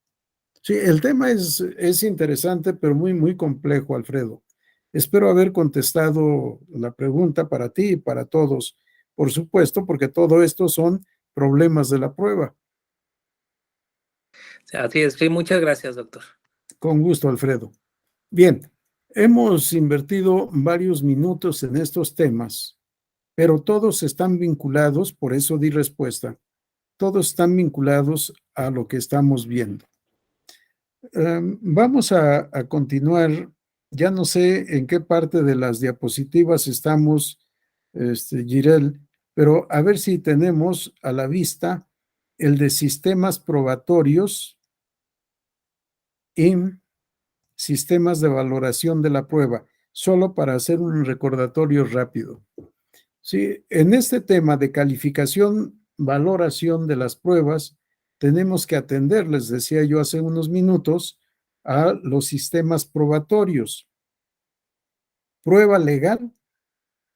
Sí, el tema es interesante, pero muy, muy complejo, Alfredo. Espero haber contestado la pregunta para ti y para todos, por supuesto, porque todo esto son problemas de la prueba. Así es, sí, muchas gracias, doctor. Con gusto, Alfredo. Bien, Hemos invertido varios minutos en estos temas, pero todos están vinculados, por eso di respuesta, todos están vinculados a lo que estamos viendo. Vamos a continuar. Ya no sé en qué parte de las diapositivas estamos, Jirel, pero a ver si tenemos a la vista el de sistemas probatorios y sistemas de valoración de la prueba, solo para hacer un recordatorio rápido. Sí, en este tema de calificación, valoración de las pruebas, tenemos que atender, les decía yo hace unos minutos, a los sistemas probatorios. Prueba legal,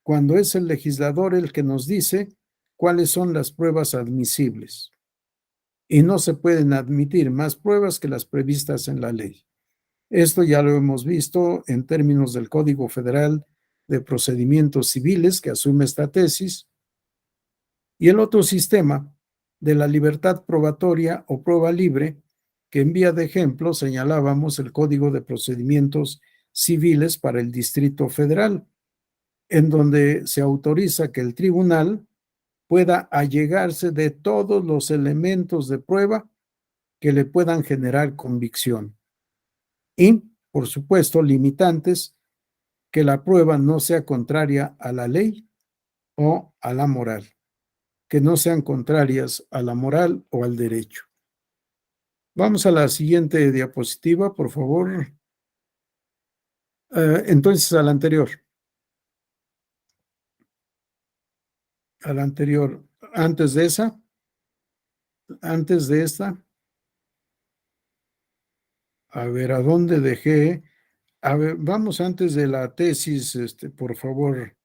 cuando es el legislador el que nos dice cuáles son las pruebas admisibles. Y no se pueden admitir más pruebas que las previstas en la ley. Esto ya lo hemos visto en términos del Código Federal de Procedimientos Civiles, que asume esta tesis, y el otro sistema de la libertad probatoria o prueba libre, que en vía de ejemplo señalábamos el Código de Procedimientos Civiles para el Distrito Federal, en donde se autoriza que el tribunal pueda allegarse de todos los elementos de prueba que le puedan generar convicción. Y, por supuesto, limitantes, que la prueba no sea contraria a la ley o a la moral, que no sean contrarias a la moral o al derecho. Vamos a la siguiente diapositiva, por favor. Entonces, a la anterior. A la anterior. Antes de esa. Antes de esta. A ver, ¿a dónde dejé? A ver, vamos antes de la tesis, por favor.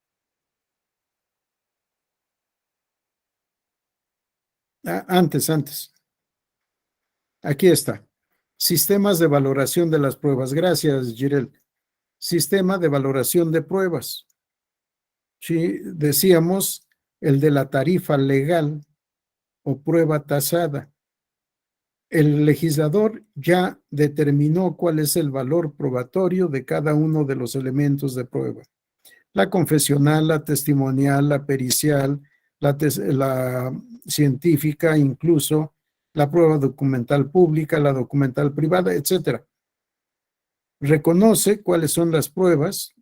Antes. Aquí está. Sistemas de valoración de las pruebas. Gracias, Jirel. Sistema de valoración de pruebas. Sí, decíamos el de la tarifa legal o prueba tasada. El legislador ya determinó cuál es el valor probatorio de cada uno de los elementos de prueba. La confesional, la testimonial, la pericial, la científica, incluso la prueba documental pública, la documental privada, etc. Reconoce cuáles son las pruebas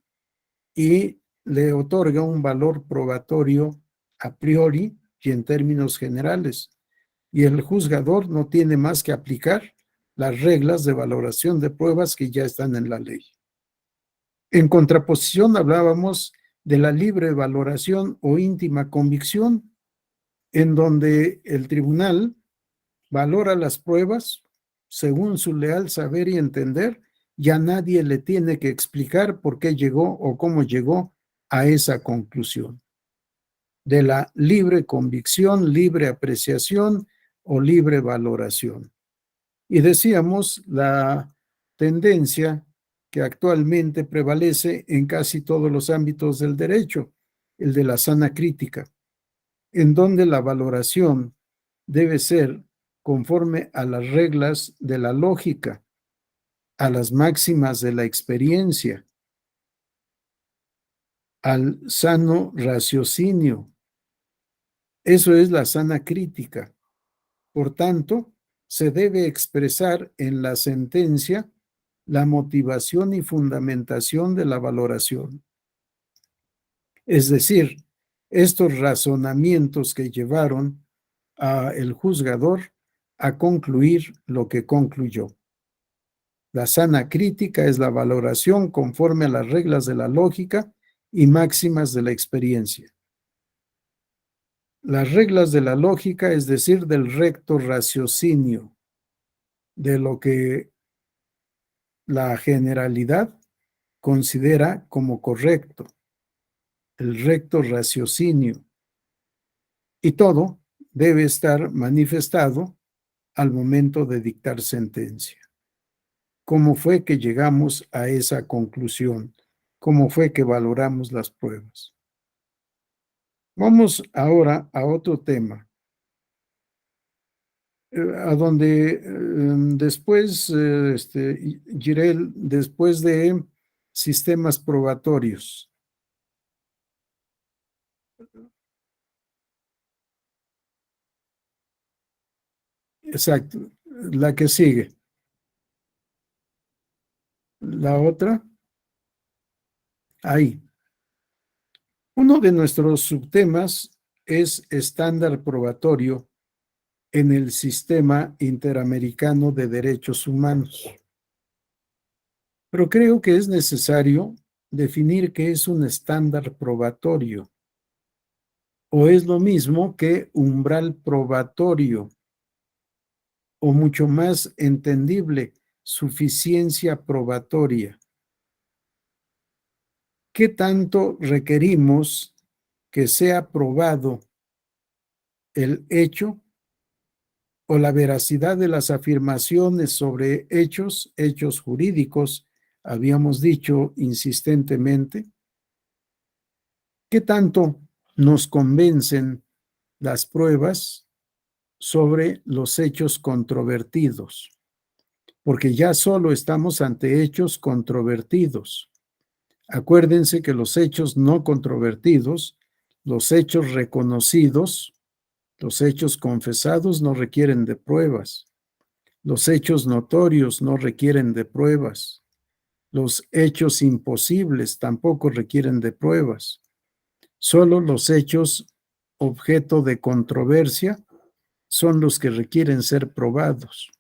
y le otorga un valor probatorio a priori y en términos generales. Y el juzgador no tiene más que aplicar las reglas de valoración de pruebas que ya están en la ley. En contraposición, hablábamos de la libre valoración o íntima convicción, en donde el tribunal valora las pruebas según su leal saber y entender, y a nadie le tiene que explicar por qué llegó o cómo llegó a esa conclusión. De la libre convicción, libre apreciación o libre valoración. Y decíamos la tendencia que actualmente prevalece en casi todos los ámbitos del derecho, el de la sana crítica, en donde la valoración debe ser conforme a las reglas de la lógica, a las máximas de la experiencia, al sano raciocinio. Eso es la sana crítica. Por tanto, se debe expresar en la sentencia la motivación y fundamentación de la valoración. Es decir, estos razonamientos que llevaron al juzgador a concluir lo que concluyó. La sana crítica es la valoración conforme a las reglas de la lógica y máximas de la experiencia. Las reglas de la lógica, es decir, del recto raciocinio, de lo que la generalidad considera como correcto, el recto raciocinio. Y todo debe estar manifestado al momento de dictar sentencia. ¿Cómo fue que llegamos a esa conclusión? ¿Cómo fue que valoramos las pruebas? Vamos ahora a otro tema, a donde después, Jirel, después de sistemas probatorios. Exacto. La que sigue. La otra. Ahí. Uno de nuestros subtemas es estándar probatorio en el Sistema Interamericano de Derechos Humanos. Pero creo que es necesario definir qué es un estándar probatorio, o es lo mismo que umbral probatorio, o mucho más entendible, suficiencia probatoria. ¿Qué tanto requerimos que sea probado el hecho o la veracidad de las afirmaciones sobre hechos jurídicos, habíamos dicho insistentemente? ¿Qué tanto nos convencen las pruebas sobre los hechos controvertidos? Porque ya solo estamos ante hechos controvertidos. Acuérdense que los hechos no controvertidos, los hechos reconocidos, los hechos confesados no requieren de pruebas. Los hechos notorios no requieren de pruebas. Los hechos imposibles tampoco requieren de pruebas. Solo los hechos objeto de controversia son los que requieren ser probados.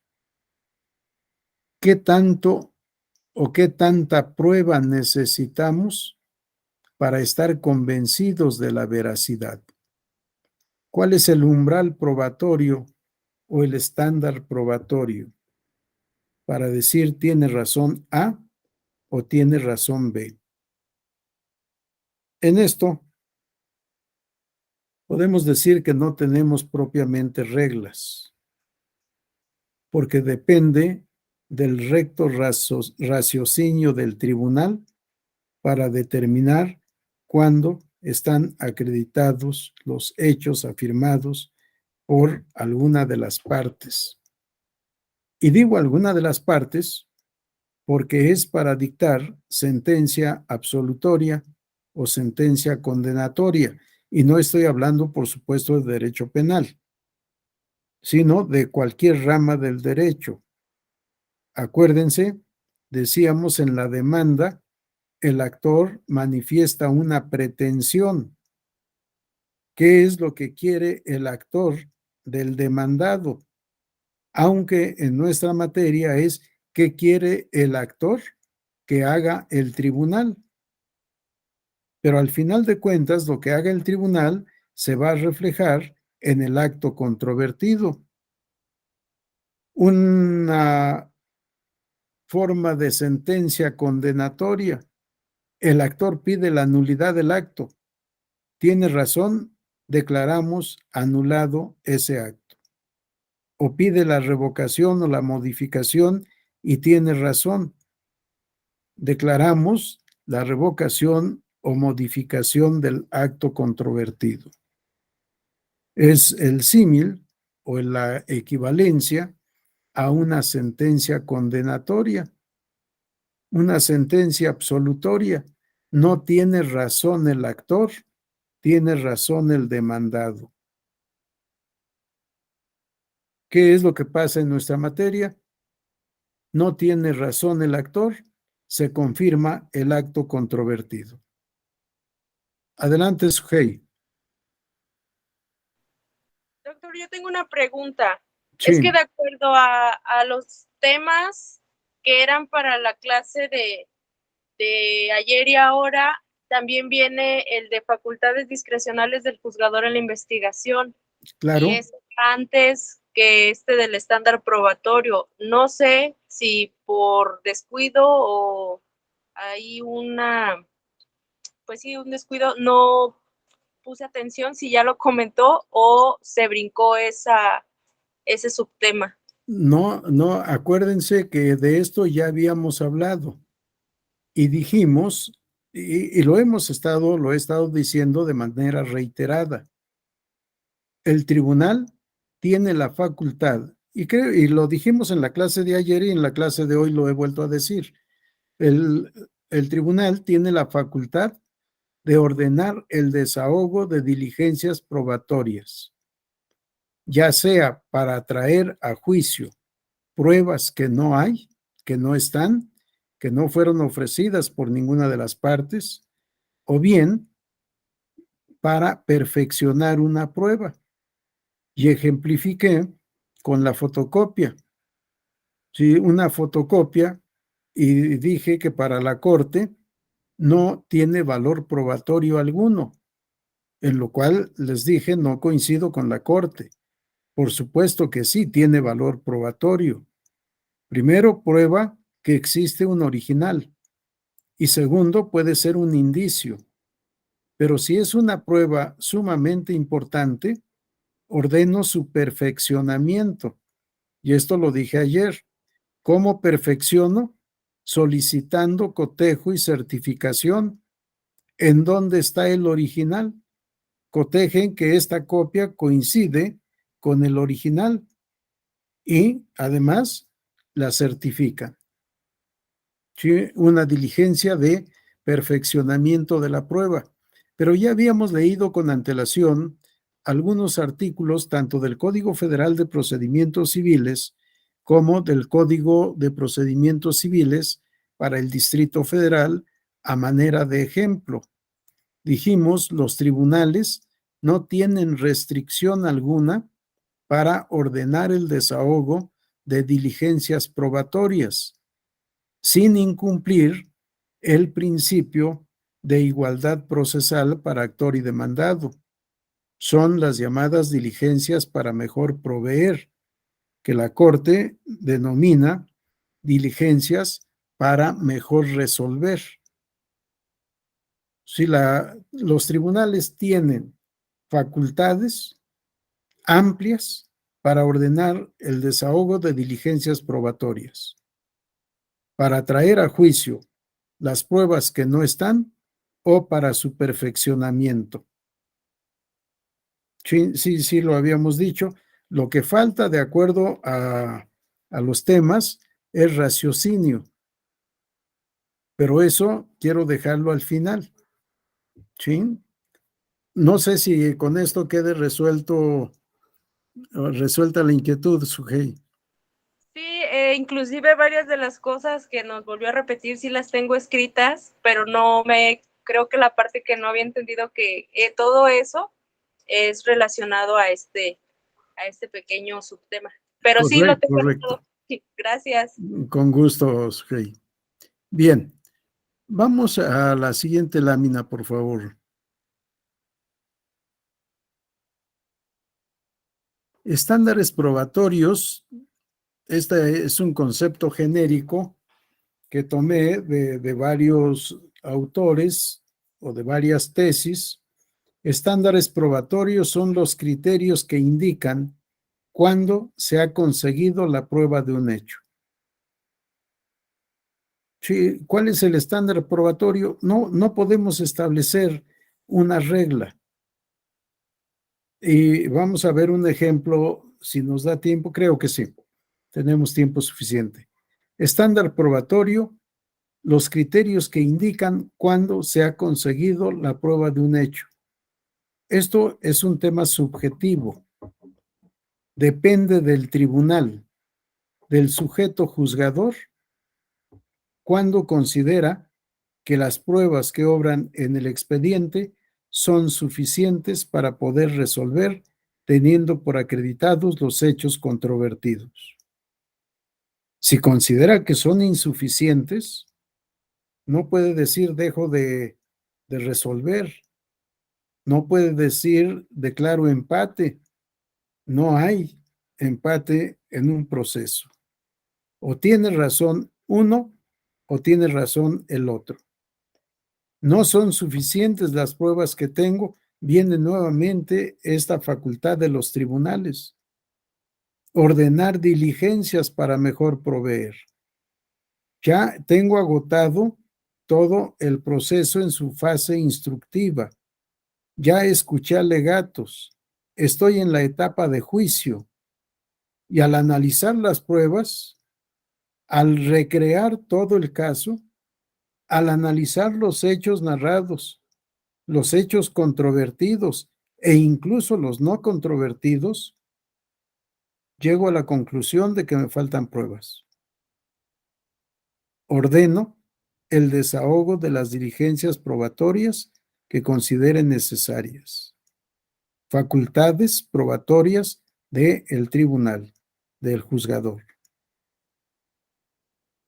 ¿Qué tanto o qué tanta prueba necesitamos para estar convencidos de la veracidad? ¿Cuál es el umbral probatorio o el estándar probatorio para decir tiene razón A o tiene razón B? En esto podemos decir que no tenemos propiamente reglas, porque depende del recto raciocinio del tribunal para determinar cuándo están acreditados los hechos afirmados por alguna de las partes. Y digo alguna de las partes porque es para dictar sentencia absolutoria o sentencia condenatoria. Y no estoy hablando, por supuesto, de derecho penal, sino de cualquier rama del derecho. Acuérdense, decíamos en la demanda, el actor manifiesta una pretensión. ¿Qué es lo que quiere el actor del demandado? Aunque en nuestra materia es ¿qué quiere el actor que haga el tribunal? Pero al final de cuentas, lo que haga el tribunal se va a reflejar en el acto controvertido. Una forma de sentencia condenatoria. El actor pide la nulidad del acto. ¿Tiene razón? Declaramos anulado ese acto. O pide la revocación o la modificación y tiene razón. Declaramos la revocación o modificación del acto controvertido. Es el símil o la equivalencia a una sentencia condenatoria, una sentencia absolutoria. No tiene razón el actor, tiene razón el demandado. ¿Qué es lo que pasa en nuestra materia? No tiene razón el actor, se confirma el acto controvertido. Adelante, Sujei. Doctor, yo tengo una pregunta. Sí. Es que de acuerdo a los temas que eran para la clase de ayer y ahora, también viene el de facultades discrecionales del juzgador en la investigación. Claro. Y es antes que del estándar probatorio. No sé si por descuido o hay un descuido, no puse atención si ya lo comentó o se brincó ese subtema. No, acuérdense que de esto ya habíamos hablado y dijimos, y lo he estado diciendo de manera reiterada. El tribunal tiene la facultad, y lo dijimos en la clase de ayer y en la clase de hoy lo he vuelto a decir. El el tribunal tiene la facultad de ordenar el desahogo de diligencias probatorias, ya sea para traer a juicio pruebas que no hay, que no están, que no fueron ofrecidas por ninguna de las partes, o bien para perfeccionar una prueba. Y ejemplifiqué con la fotocopia. Sí, una fotocopia, y dije que para la corte no tiene valor probatorio alguno, en lo cual les dije no coincido con la corte. Por supuesto que sí tiene valor probatorio. Primero, prueba que existe un original, y segundo, puede ser un indicio. Pero si es una prueba sumamente importante, ordeno su perfeccionamiento. Y esto lo dije ayer. ¿Cómo perfecciono? Solicitando cotejo y certificación. ¿En dónde está el original? Cotejen que esta copia coincide con el original y además la certifican. ¿Sí? Una diligencia de perfeccionamiento de la prueba. Pero ya habíamos leído con antelación algunos artículos tanto del Código Federal de Procedimientos Civiles como del Código de Procedimientos Civiles para el Distrito Federal a manera de ejemplo. Dijimos, los tribunales no tienen restricción alguna para ordenar el desahogo de diligencias probatorias, sin incumplir el principio de igualdad procesal para actor y demandado. Son las llamadas diligencias para mejor proveer, que la Corte denomina diligencias para mejor resolver. Si los tribunales tienen facultades amplias para ordenar el desahogo de diligencias probatorias, para traer a juicio las pruebas que no están o para su perfeccionamiento. Sí, lo habíamos dicho. Lo que falta, de acuerdo a los temas, es raciocinio. Pero eso quiero dejarlo al final. ¿Sí? No sé si con esto quede resuelta la inquietud, Sujei. Sí, inclusive varias de las cosas que nos volvió a repetir sí las tengo escritas, pero creo que la parte que no había entendido que todo eso es relacionado a este pequeño subtema. Pero sí lo tengo todo. Sí, gracias. Con gusto, Sujei. Bien, vamos a la siguiente lámina, por favor. Estándares probatorios. Este es un concepto genérico que tomé de varios autores o de varias tesis. Estándares probatorios son los criterios que indican cuándo se ha conseguido la prueba de un hecho. Sí, ¿cuál es el estándar probatorio? No podemos establecer una regla. Y vamos a ver un ejemplo, si nos da tiempo, creo que sí, tenemos tiempo suficiente. Estándar probatorio, los criterios que indican cuándo se ha conseguido la prueba de un hecho. Esto es un tema subjetivo. Depende del tribunal, del sujeto juzgador, cuando considera que las pruebas que obran en el expediente son suficientes para poder resolver, teniendo por acreditados los hechos controvertidos. Si considera que son insuficientes, no puede decir dejo de resolver, no puede decir declaro empate. No hay empate en un proceso. O tiene razón uno o tiene razón el otro. No son suficientes las pruebas que tengo, viene nuevamente esta facultad de los tribunales. Ordenar diligencias para mejor proveer. Ya tengo agotado todo el proceso en su fase instructiva. Ya escuché alegatos. Estoy en la etapa de juicio. Y al analizar las pruebas, al recrear todo el caso, al analizar los hechos narrados, los hechos controvertidos e incluso los no controvertidos, llego a la conclusión de que me faltan pruebas. Ordeno el desahogo de las diligencias probatorias que considere necesarias. Facultades probatorias del tribunal, del juzgador.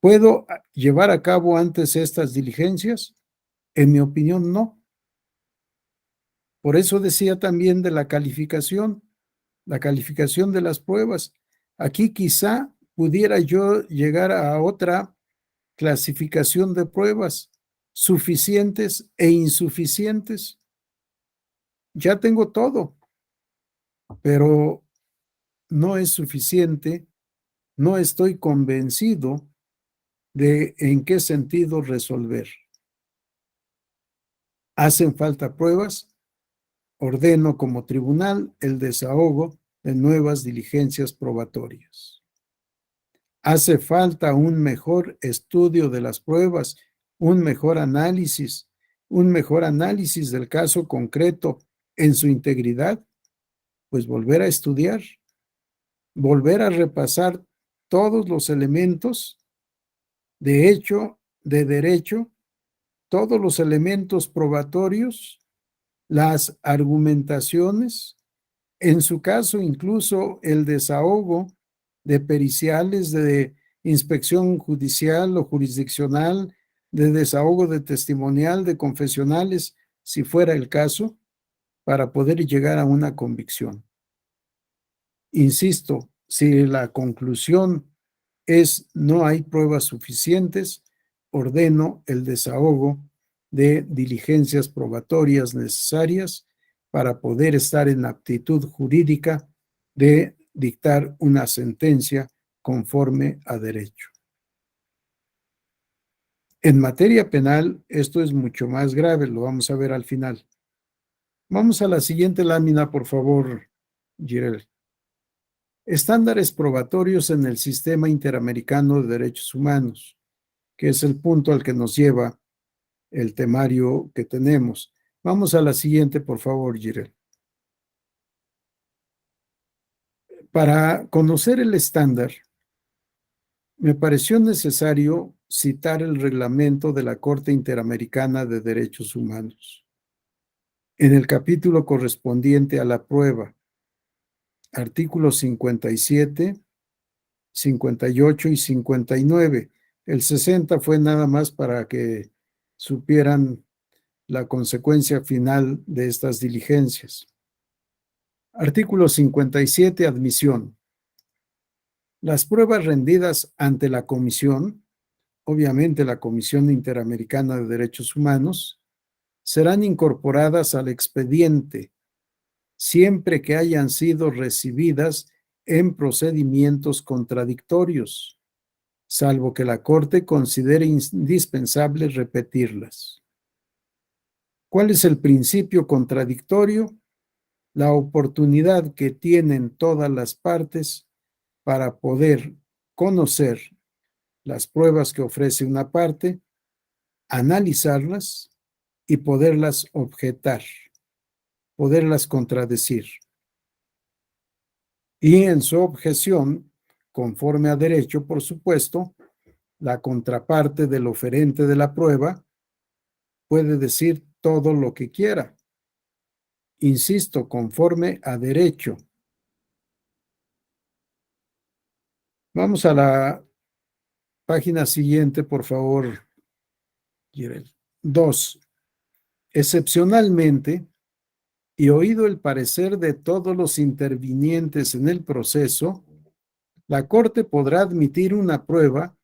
¿Puedo llevar a cabo antes estas diligencias? En mi opinión, no. Por eso decía también de la calificación de las pruebas. Aquí quizá pudiera yo llegar a otra clasificación de pruebas, suficientes e insuficientes. Ya tengo todo, pero no es suficiente, no estoy convencido de en qué sentido resolver. ¿Hacen falta pruebas? Ordeno como tribunal el desahogo de nuevas diligencias probatorias. Hace falta un mejor estudio de las pruebas, un mejor análisis del caso concreto en su integridad, pues volver a estudiar, volver a repasar todos los elementos de hecho, de derecho, todos los elementos probatorios, las argumentaciones, en su caso incluso el desahogo de periciales, de inspección judicial o jurisdiccional, de desahogo de testimonial, de confesionales, si fuera el caso, para poder llegar a una convicción. Insisto, si la conclusión es no hay pruebas suficientes, ordeno el desahogo de diligencias probatorias necesarias para poder estar en aptitud jurídica de dictar una sentencia conforme a derecho. En materia penal, esto es mucho más grave, lo vamos a ver al final. Vamos a la siguiente lámina, por favor, Jirel. Estándares probatorios en el Sistema Interamericano de Derechos Humanos, que es el punto al que nos lleva el temario que tenemos. Vamos a la siguiente, por favor, Jirel. Para conocer el estándar, me pareció necesario citar el reglamento de la Corte Interamericana de Derechos Humanos. En el capítulo correspondiente a la prueba, artículos 57, 58 y 59. El 60 fue nada más para que supieran la consecuencia final de estas diligencias. Artículo 57, admisión. Las pruebas rendidas ante la comisión, obviamente la Comisión Interamericana de Derechos Humanos, serán incorporadas al expediente siempre que hayan sido recibidas en procedimientos contradictorios, salvo que la Corte considere indispensable repetirlas. ¿Cuál es el principio contradictorio? La oportunidad que tienen todas las partes para poder conocer las pruebas que ofrece una parte, analizarlas y poderlas objetar, poderlas contradecir. Y en su objeción, conforme a derecho, por supuesto, la contraparte del oferente de la prueba puede decir todo lo que quiera. Insisto, conforme a derecho. Vamos a la página siguiente, por favor. 2. Excepcionalmente, y oído el parecer de todos los intervinientes en el proceso, la Corte podrá admitir una prueba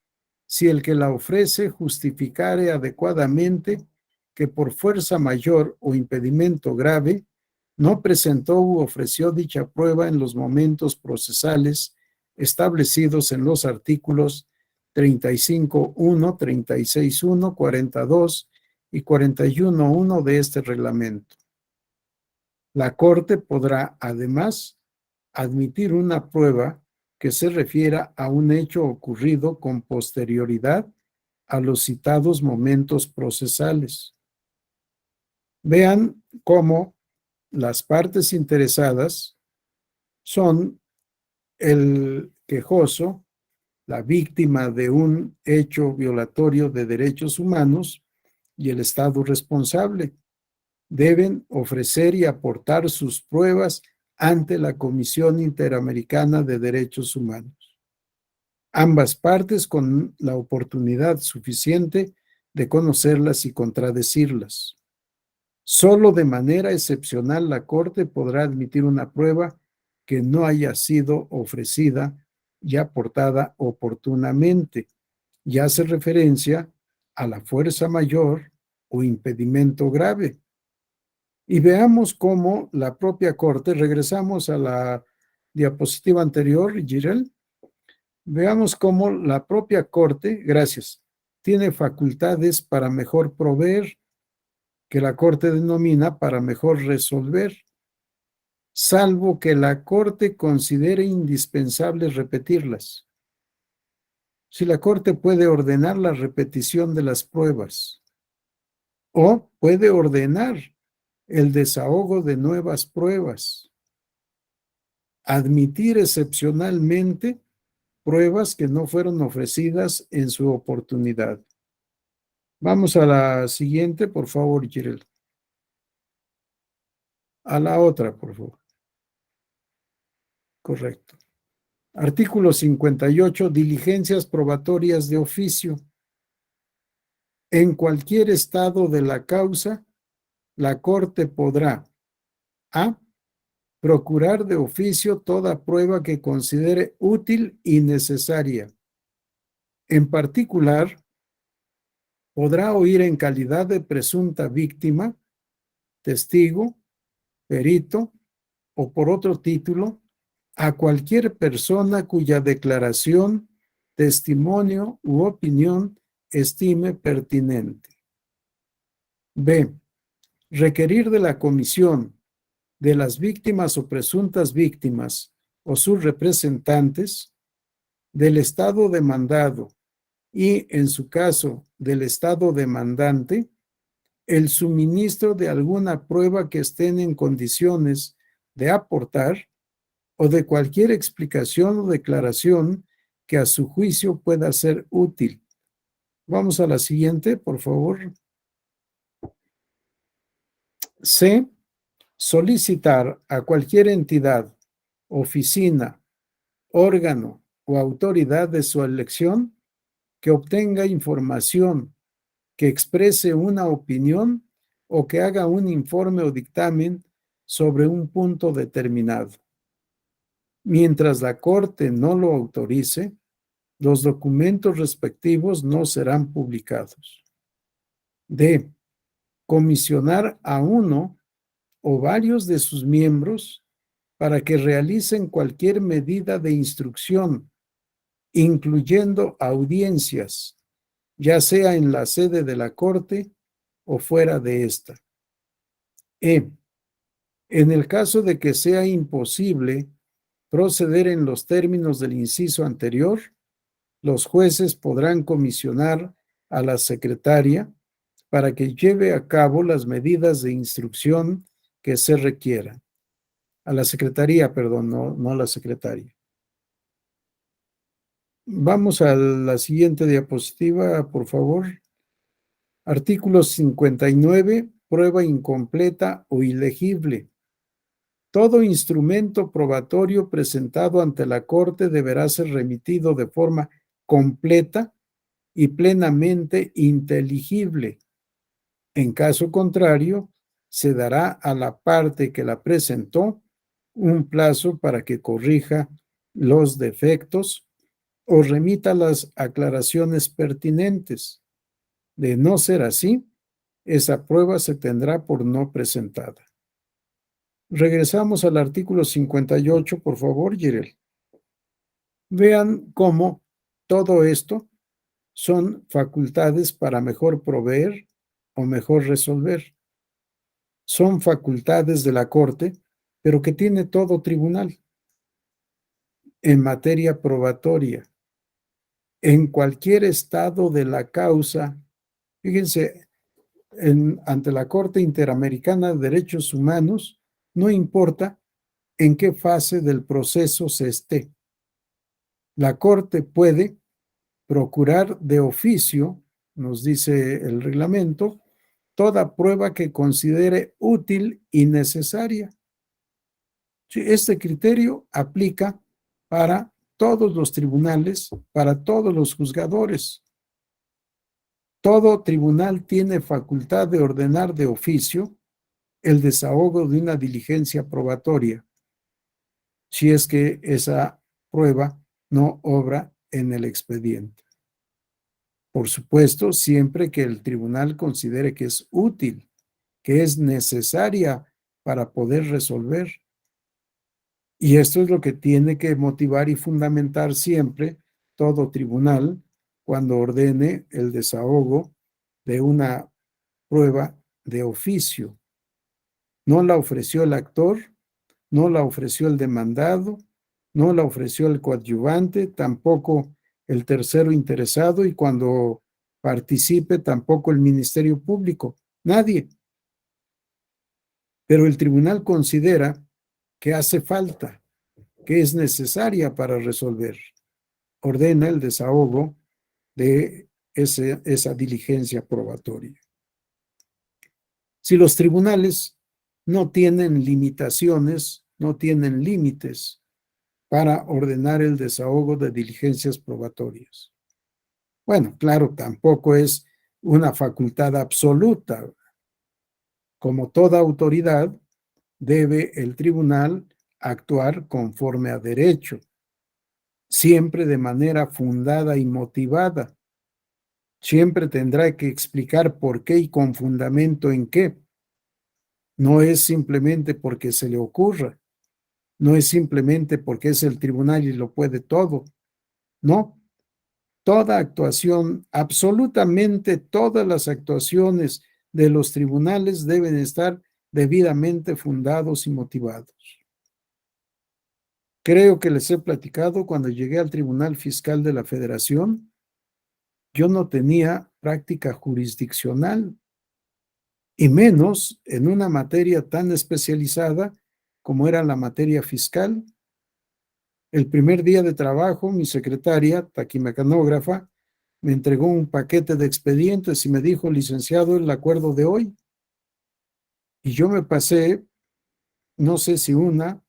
si el que la ofrece justificare adecuadamente que por fuerza mayor o impedimento grave no presentó u ofreció dicha prueba en los momentos procesales establecidos en los artículos 35.1, 36.1, 42 y 41.1 de este reglamento. La Corte podrá, además, admitir una prueba que se refiera a un hecho ocurrido con posterioridad a los citados momentos procesales. Vean cómo las partes interesadas son el quejoso, la víctima de un hecho violatorio de derechos humanos y el Estado responsable. Deben ofrecer y aportar sus pruebas ante la Comisión Interamericana de Derechos Humanos. Ambas partes con la oportunidad suficiente de conocerlas y contradecirlas. Solo de manera excepcional la Corte podrá admitir una prueba que no haya sido ofrecida y aportada oportunamente, y hace referencia a la fuerza mayor o impedimento grave. Y veamos cómo la propia Corte, regresamos a la diapositiva anterior, Jirel, veamos cómo la propia Corte, gracias, tiene facultades para mejor proveer, que la Corte denomina para mejor resolver, salvo que la Corte considere indispensable repetirlas. Si la Corte puede ordenar la repetición de las pruebas o puede ordenar el desahogo de nuevas pruebas, admitir excepcionalmente pruebas que no fueron ofrecidas en su oportunidad. Vamos a la siguiente, por favor, Jirel. A la otra, por favor. Correcto. Artículo 58, diligencias probatorias de oficio. En cualquier estado de la causa, la Corte podrá: A. Procurar de oficio toda prueba que considere útil y necesaria. En particular, podrá oír en calidad de presunta víctima, testigo, perito o por otro título a cualquier persona cuya declaración, testimonio u opinión estime pertinente. B. Requerir de la comisión, de las víctimas o presuntas víctimas o sus representantes, del Estado demandado y, en su caso, del Estado demandante, el suministro de alguna prueba que estén en condiciones de aportar o de cualquier explicación o declaración que a su juicio pueda ser útil. Vamos a la siguiente, por favor. C. Solicitar a cualquier entidad, oficina, órgano o autoridad de su elección que obtenga información, que exprese una opinión o que haga un informe o dictamen sobre un punto determinado. Mientras la Corte no lo autorice, los documentos respectivos no serán publicados. D. Comisionar a uno o varios de sus miembros para que realicen cualquier medida de instrucción, incluyendo audiencias, ya sea en la sede de la Corte o fuera de esta. E. En el caso de que sea imposible proceder en los términos del inciso anterior, los jueces podrán comisionar a la secretaria para que lleve a cabo las medidas de instrucción que se requieran. A la secretaría, perdón, no a la secretaria. Vamos a la siguiente diapositiva, por favor. Artículo 59, prueba incompleta o ilegible. Todo instrumento probatorio presentado ante la Corte deberá ser remitido de forma completa y plenamente inteligible. En caso contrario, se dará a la parte que la presentó un plazo para que corrija los defectos o remita las aclaraciones pertinentes. De no ser así, esa prueba se tendrá por no presentada. Regresamos al artículo 58, por favor, Jirel. Vean cómo todo esto son facultades para mejor proveer o mejor resolver. Son facultades de la Corte, pero que tiene todo tribunal. En materia probatoria, en cualquier estado de la causa. Fíjense, ante la Corte Interamericana de Derechos Humanos, no importa en qué fase del proceso se esté. La Corte puede procurar de oficio, nos dice el reglamento, toda prueba que considere útil y necesaria. Este criterio aplica para todos los tribunales, para todos los juzgadores. Todo tribunal tiene facultad de ordenar de oficio el desahogo de una diligencia probatoria, si es que esa prueba no obra en el expediente. Por supuesto, siempre que el tribunal considere que es útil, que es necesaria para poder resolver. Y esto es lo que tiene que motivar y fundamentar siempre todo tribunal cuando ordene el desahogo de una prueba de oficio. No la ofreció el actor, no la ofreció el demandado, no la ofreció el coadyuvante, tampoco el tercero interesado, y cuando participe tampoco el Ministerio Público, nadie. Pero el tribunal considera que hace falta, que es necesaria para resolver. Ordena el desahogo de esa diligencia probatoria. Si los tribunales no tienen limitaciones, no tienen límites para ordenar el desahogo de diligencias probatorias. Bueno, claro, tampoco es una facultad absoluta. Como toda autoridad, debe el tribunal actuar conforme a derecho, siempre de manera fundada y motivada. Siempre tendrá que explicar por qué y con fundamento en qué. No es simplemente porque se le ocurra. No es simplemente porque es el tribunal y lo puede todo. No. Toda actuación, absolutamente todas las actuaciones de los tribunales deben estar debidamente fundados y motivados. Creo que les he platicado, cuando llegué al Tribunal Fiscal de la Federación, yo no tenía práctica jurisdiccional, y menos en una materia tan especializada como era la materia fiscal. El primer día de trabajo, mi secretaria, taquimecanógrafa, me entregó un paquete de expedientes y me dijo: licenciado, el acuerdo de hoy. Y yo me pasé, no sé si 1,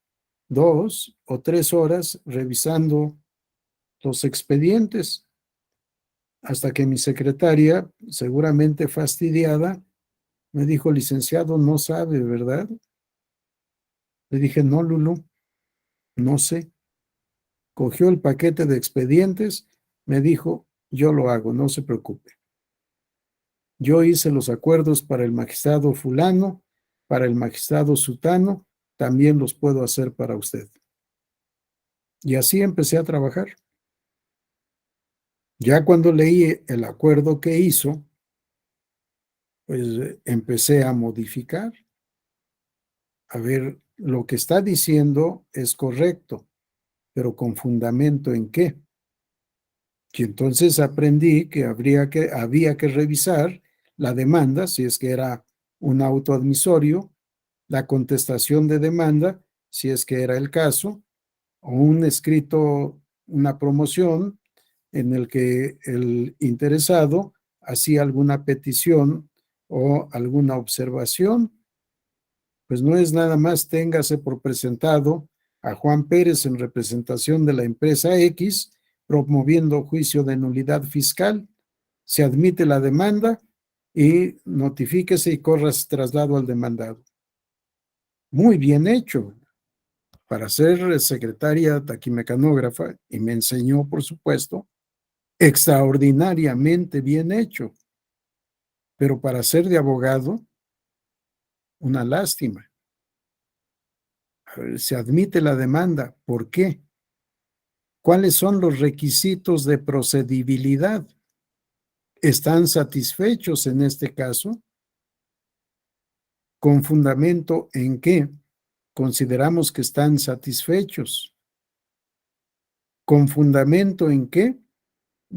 2 o 3 horas revisando los expedientes, hasta que mi secretaria, seguramente fastidiada, me dijo: licenciado, no sabe, ¿verdad? Le dije: no, Lulu, no sé. Cogió el paquete de expedientes, me dijo: yo lo hago, no se preocupe. Yo hice los acuerdos para el magistrado fulano, para el magistrado sutano, también los puedo hacer para usted. Y así empecé a trabajar. Ya cuando leí el acuerdo que hizo, pues empecé a modificar. A ver, lo que está diciendo es correcto, pero ¿con fundamento en qué? Y entonces aprendí que había que revisar la demanda, si es que era un auto admisorio, la contestación de demanda, si es que era el caso, o un escrito, una promoción en el que el interesado hacía alguna petición o alguna observación. Pues no es nada más téngase por presentado a Juan Pérez en representación de la empresa X promoviendo juicio de nulidad fiscal, se admite la demanda y notifíquese y corra traslado al demandado. Muy bien hecho. Para ser secretaria taquimecanógrafa, y me enseñó, por supuesto, extraordinariamente bien hecho. Pero para ser de abogado, una lástima. A ver, se admite la demanda. ¿Por qué? ¿Cuáles son los requisitos de procedibilidad? ¿Están satisfechos en este caso? ¿Con fundamento en qué consideramos que están satisfechos? ¿Con fundamento en qué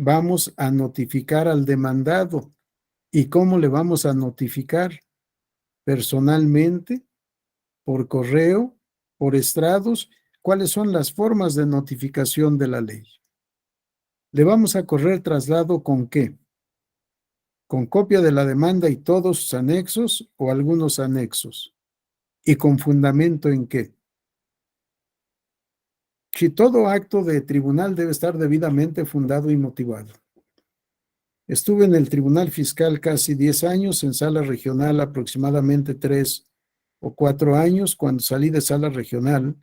vamos a notificar al demandado. ¿Y cómo le vamos a notificar? ¿Personalmente? ¿Por correo? ¿Por estrados? ¿Cuáles son las formas de notificación de la ley? ¿Le vamos a correr traslado con qué? ¿Con copia de la demanda y todos sus anexos o algunos anexos? ¿Y con fundamento en qué? Si todo acto de tribunal debe estar debidamente fundado y motivado. Estuve en el Tribunal Fiscal casi 10 años, en sala regional aproximadamente 3 o 4 años. Cuando salí de sala regional,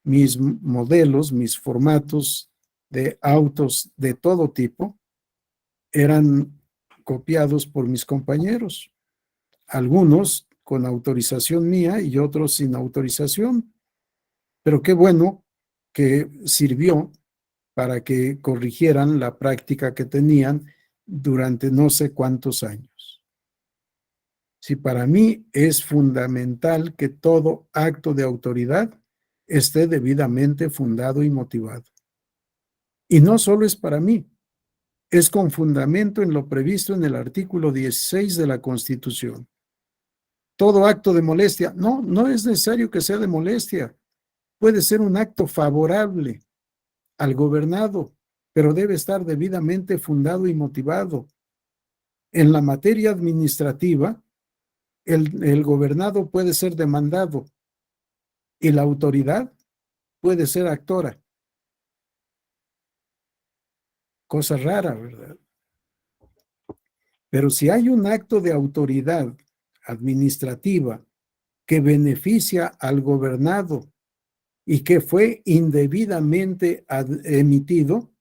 mis modelos, mis formatos de autos de todo tipo eran copiados por mis compañeros, algunos con autorización mía y otros sin autorización. Pero qué bueno que sirvió para que corrigieran la práctica que tenían durante no sé cuántos años. Si para mí es fundamental que todo acto de autoridad esté debidamente fundado y motivado. Y no solo es para mí, es con fundamento en lo previsto en el artículo 16 de la Constitución. Todo acto de molestia, no es necesario que sea de molestia, puede ser un acto favorable al gobernado, pero debe estar debidamente fundado y motivado. En la materia administrativa, el gobernado puede ser demandado y la autoridad puede ser actora. Cosa rara, ¿verdad? Pero si hay un acto de autoridad administrativa que beneficia al gobernado y que fue indebidamente emitido,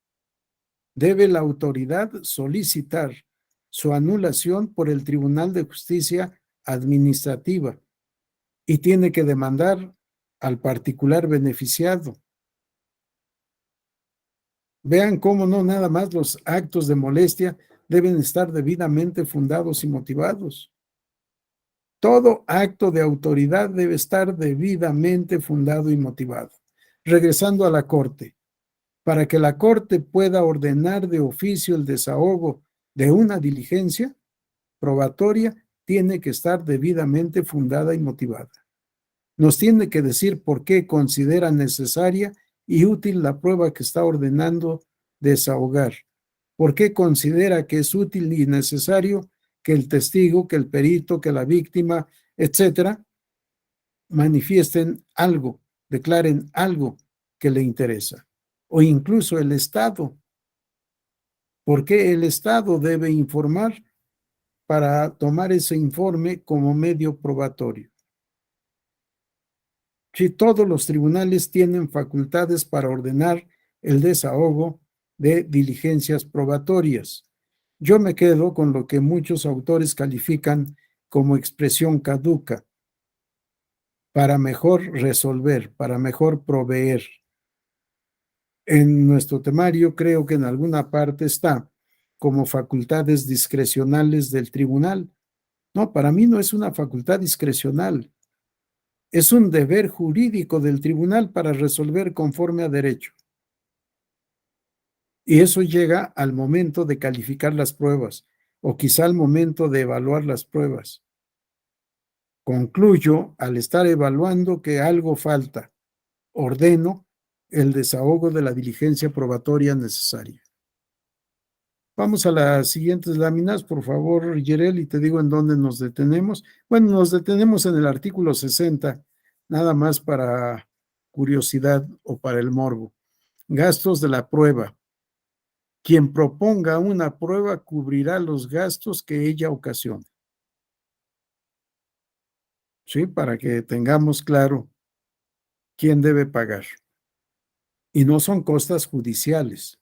debe la autoridad solicitar su anulación por el Tribunal de Justicia Administrativa y tiene que demandar al particular beneficiado. Vean cómo no nada más los actos de molestia deben estar debidamente fundados y motivados. Todo acto de autoridad debe estar debidamente fundado y motivado. Regresando a la Corte, para que la Corte pueda ordenar de oficio el desahogo de una diligencia probatoria, tiene que estar debidamente fundada y motivada. Nos tiene que decir por qué considera necesaria y útil la prueba que está ordenando desahogar. ¿Por qué considera que es útil y necesario que el testigo, que el perito, que la víctima, etcétera, manifiesten algo, declaren algo que le interesa? O incluso el Estado. ¿Por qué el Estado debe informar para tomar ese informe como medio probatorio? Si todos los tribunales tienen facultades para ordenar el desahogo de diligencias probatorias, yo me quedo con lo que muchos autores califican como expresión caduca, para mejor resolver, para mejor proveer. En nuestro temario creo que en alguna parte está como facultades discrecionales del tribunal. No, para mí no es una facultad discrecional. Es un deber jurídico del tribunal para resolver conforme a derecho. Y eso llega al momento de calificar las pruebas o quizá al momento de evaluar las pruebas. Concluyo al estar evaluando que algo falta. Ordeno el desahogo de la diligencia probatoria necesaria. Vamos a las siguientes láminas, por favor, Yerel, y te digo en dónde nos detenemos. Bueno, nos detenemos en el artículo 60, nada más para curiosidad o para el morbo. Gastos de la prueba. Quien proponga una prueba cubrirá los gastos que ella ocasione. Sí, para que tengamos claro quién debe pagar. Y no son costas judiciales,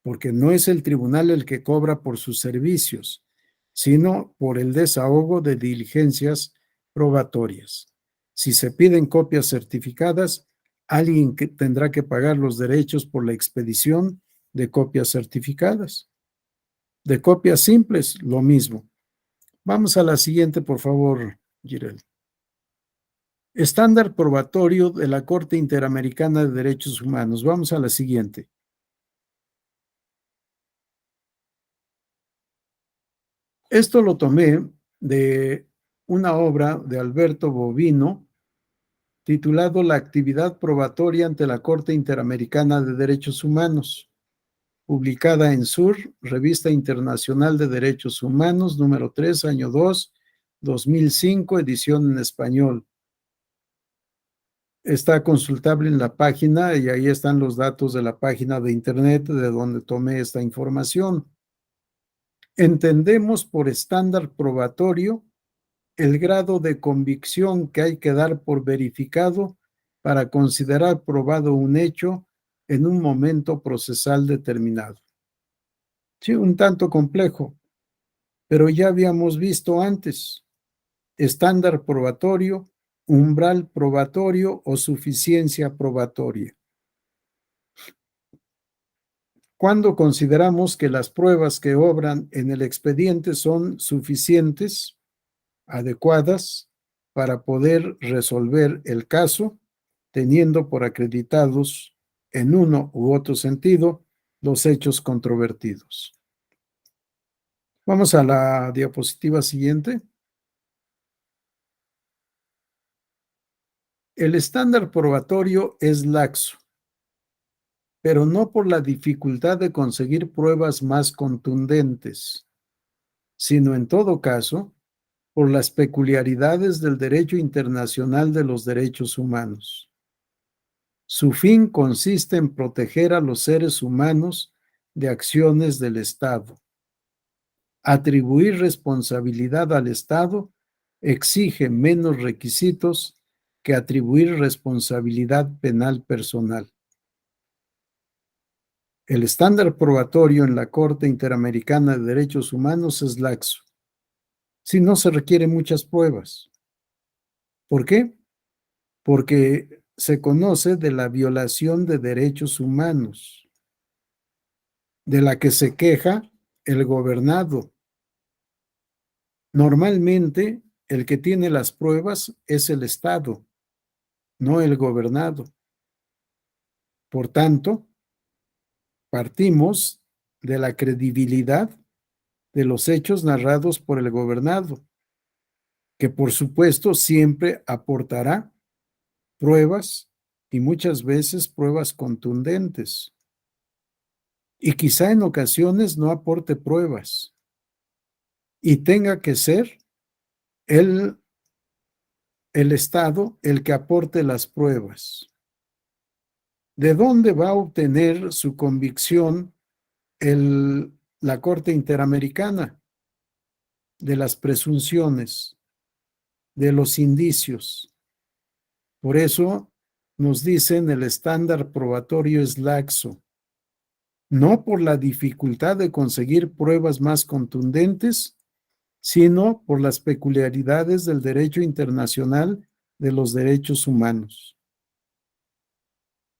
porque no es el tribunal el que cobra por sus servicios, sino por el desahogo de diligencias probatorias. Si se piden copias certificadas, alguien que tendrá que pagar los derechos por la expedición de copias certificadas. De copias simples, lo mismo. Vamos a la siguiente, por favor, Girel. Estándar probatorio de la Corte Interamericana de Derechos Humanos. Vamos a la siguiente. Esto lo tomé de una obra de Alberto Bovino titulado La actividad probatoria ante la Corte Interamericana de Derechos Humanos, publicada en SUR, Revista Internacional de Derechos Humanos, número 3, año 2, 2005, edición en español. Está consultable en la página y ahí están los datos de la página de internet de donde tomé esta información. Entendemos por estándar probatorio el grado de convicción que hay que dar por verificado para considerar probado un hecho en un momento procesal determinado. Sí, un tanto complejo, pero ya habíamos visto antes: estándar probatorio, umbral probatorio o suficiencia probatoria. Cuando consideramos que las pruebas que obran en el expediente son suficientes, adecuadas, para poder resolver el caso, teniendo por acreditados en uno u otro sentido los hechos controvertidos. Vamos a la diapositiva siguiente. El estándar probatorio es laxo, pero no por la dificultad de conseguir pruebas más contundentes, sino en todo caso por las peculiaridades del derecho internacional de los derechos humanos. Su fin consiste en proteger a los seres humanos de acciones del Estado. Atribuir responsabilidad al Estado exige menos requisitos que atribuir responsabilidad penal personal. El estándar probatorio en la Corte Interamericana de Derechos Humanos es laxo, si no se requieren muchas pruebas. ¿Por qué? Porque se conoce de la violación de derechos humanos, de la que se queja el gobernado. Normalmente, el que tiene las pruebas es el Estado, no el gobernado. Por tanto, partimos de la credibilidad de los hechos narrados por el gobernado, que por supuesto siempre aportará pruebas y muchas veces pruebas contundentes. Y quizá en ocasiones no aporte pruebas y tenga que ser el Estado el que aporte las pruebas. ¿De dónde va a obtener su convicción la Corte Interamericana? De las presunciones, de los indicios. Por eso nos dicen el estándar probatorio es laxo, no por la dificultad de conseguir pruebas más contundentes, sino por las peculiaridades del derecho internacional de los derechos humanos.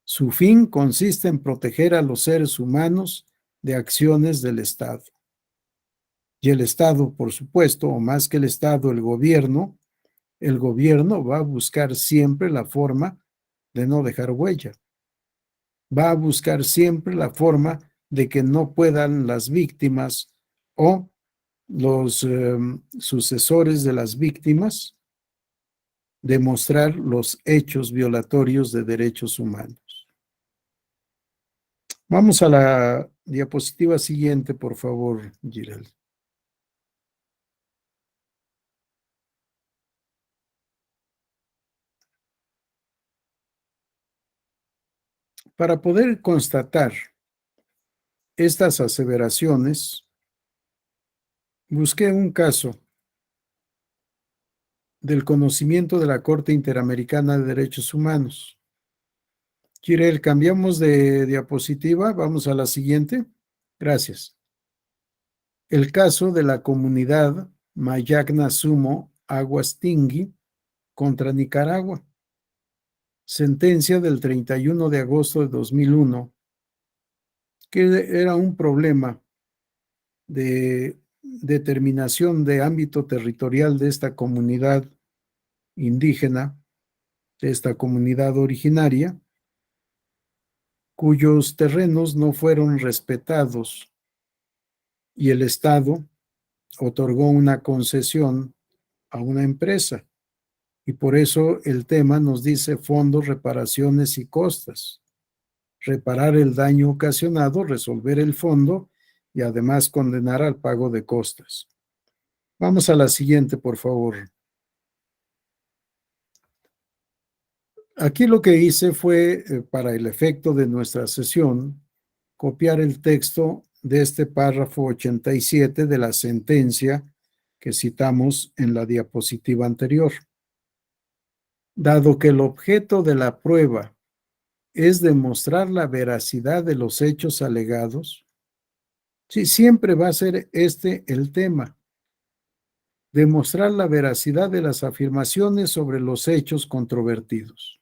Su fin consiste en proteger a los seres humanos de acciones del Estado. Y el Estado, por supuesto, o más que el Estado, el gobierno va a buscar siempre la forma de no dejar huella. Va a buscar siempre la forma de que no puedan las víctimas o los sucesores de las víctimas demostrar los hechos violatorios de derechos humanos. Vamos a la diapositiva siguiente, por favor, Girel. Para poder constatar estas aseveraciones, busqué un caso del conocimiento de la Corte Interamericana de Derechos Humanos. Girel, cambiamos de diapositiva, vamos a la siguiente. Gracias. El caso de la comunidad Mayagna Sumo Aguastingui contra Nicaragua. Sentencia del 31 de agosto de 2001, que era un problema de determinación de ámbito territorial de esta comunidad indígena, de esta comunidad originaria, cuyos terrenos no fueron respetados y el Estado otorgó una concesión a una empresa. Y por eso el tema nos dice fondos, reparaciones y costas. Reparar el daño ocasionado, resolver el fondo y además condenar al pago de costas. Vamos a la siguiente, por favor. Aquí lo que hice fue, para el efecto de nuestra sesión, copiar el texto de este párrafo 87 de la sentencia que citamos en la diapositiva anterior. Dado que el objeto de la prueba es demostrar la veracidad de los hechos alegados, sí, siempre va a ser este el tema. Demostrar la veracidad de las afirmaciones sobre los hechos controvertidos.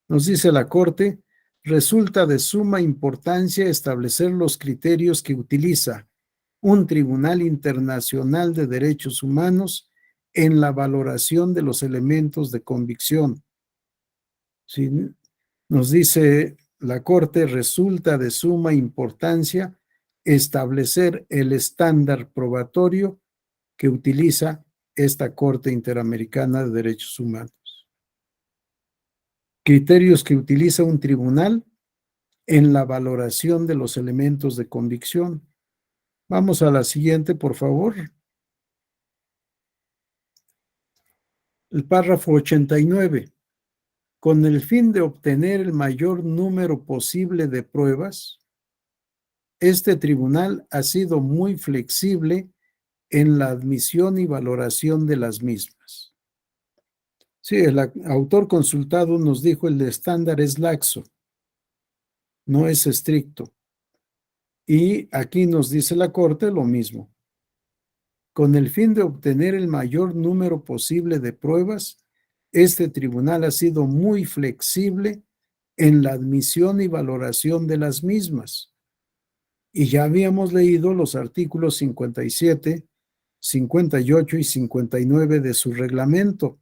Nos dice la Corte, resulta de suma importancia establecer los criterios que utiliza un Tribunal Internacional de Derechos Humanos en la valoración de los elementos de convicción. Sí, nos dice la Corte, resulta de suma importancia establecer el estándar probatorio que utiliza esta Corte Interamericana de Derechos Humanos. Criterios que utiliza un tribunal en la valoración de los elementos de convicción. Vamos a la siguiente, por favor. El párrafo 89. Con el fin de obtener el mayor número posible de pruebas, este tribunal ha sido muy flexible en la admisión y valoración de las mismas. Sí, el autor consultado nos dijo el estándar es laxo, no es estricto. Y aquí nos dice la Corte lo mismo. Con el fin de obtener el mayor número posible de pruebas, este tribunal ha sido muy flexible en la admisión y valoración de las mismas. Y ya habíamos leído los artículos 57, 58 y 59 de su reglamento,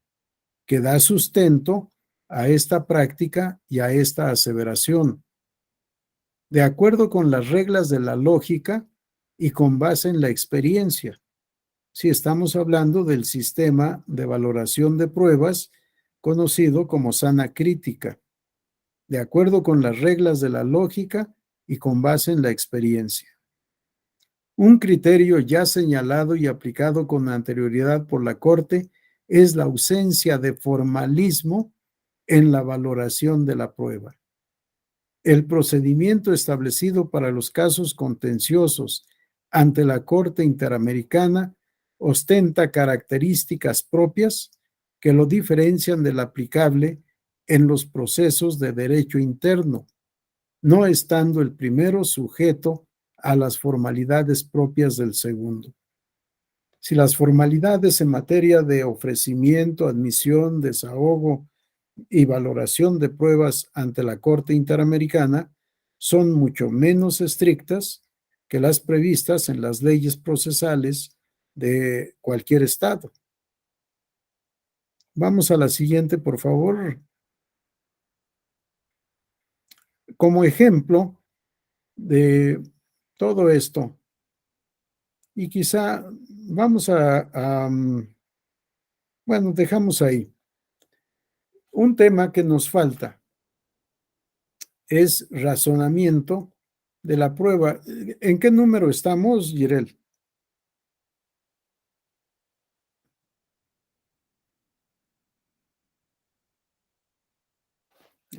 que da sustento a esta práctica y a esta aseveración. De acuerdo con las reglas de la lógica y con base en la experiencia. Si estamos hablando del sistema de valoración de pruebas conocido como sana crítica, de acuerdo con las reglas de la lógica y con base en la experiencia. Un criterio ya señalado y aplicado con anterioridad por la Corte es la ausencia de formalismo en la valoración de la prueba. El procedimiento establecido para los casos contenciosos ante la Corte Interamericana ostenta características propias que lo diferencian del aplicable en los procesos de derecho interno, no estando el primero sujeto a las formalidades propias del segundo. Si las formalidades en materia de ofrecimiento, admisión, desahogo y valoración de pruebas ante la Corte Interamericana son mucho menos estrictas que las previstas en las leyes procesales de cualquier estado. Vamos a la siguiente, por favor. Como ejemplo de todo esto, y quizá vamos bueno, dejamos ahí. Un tema que nos falta es razonamiento de la prueba. ¿En qué número estamos, Jirel?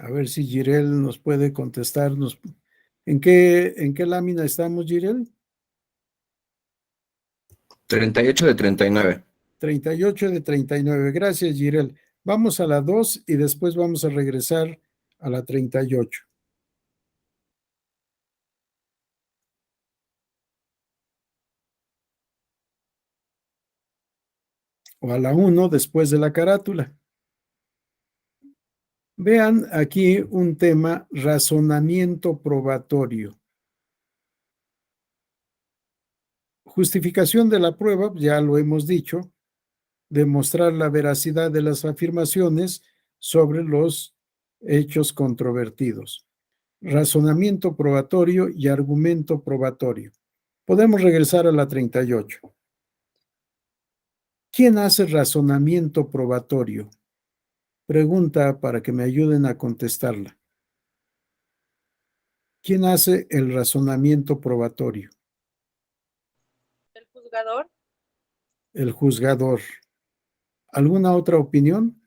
A ver si Jirel nos puede contestarnos. ¿En qué lámina estamos, Jirel? 38 de 39. 38 de 39. Gracias, Jirel. Vamos a la 2 y después vamos a regresar a la 38. O a la 1 después de la carátula. Vean aquí un tema, razonamiento probatorio. Justificación de la prueba, ya lo hemos dicho, demostrar la veracidad de las afirmaciones sobre los hechos controvertidos. Razonamiento probatorio y argumento probatorio. Podemos regresar a la 38. ¿Quién hace razonamiento probatorio? Pregunta para que me ayuden a contestarla. ¿Quién hace el razonamiento probatorio? ¿El juzgador? El juzgador. ¿Alguna otra opinión?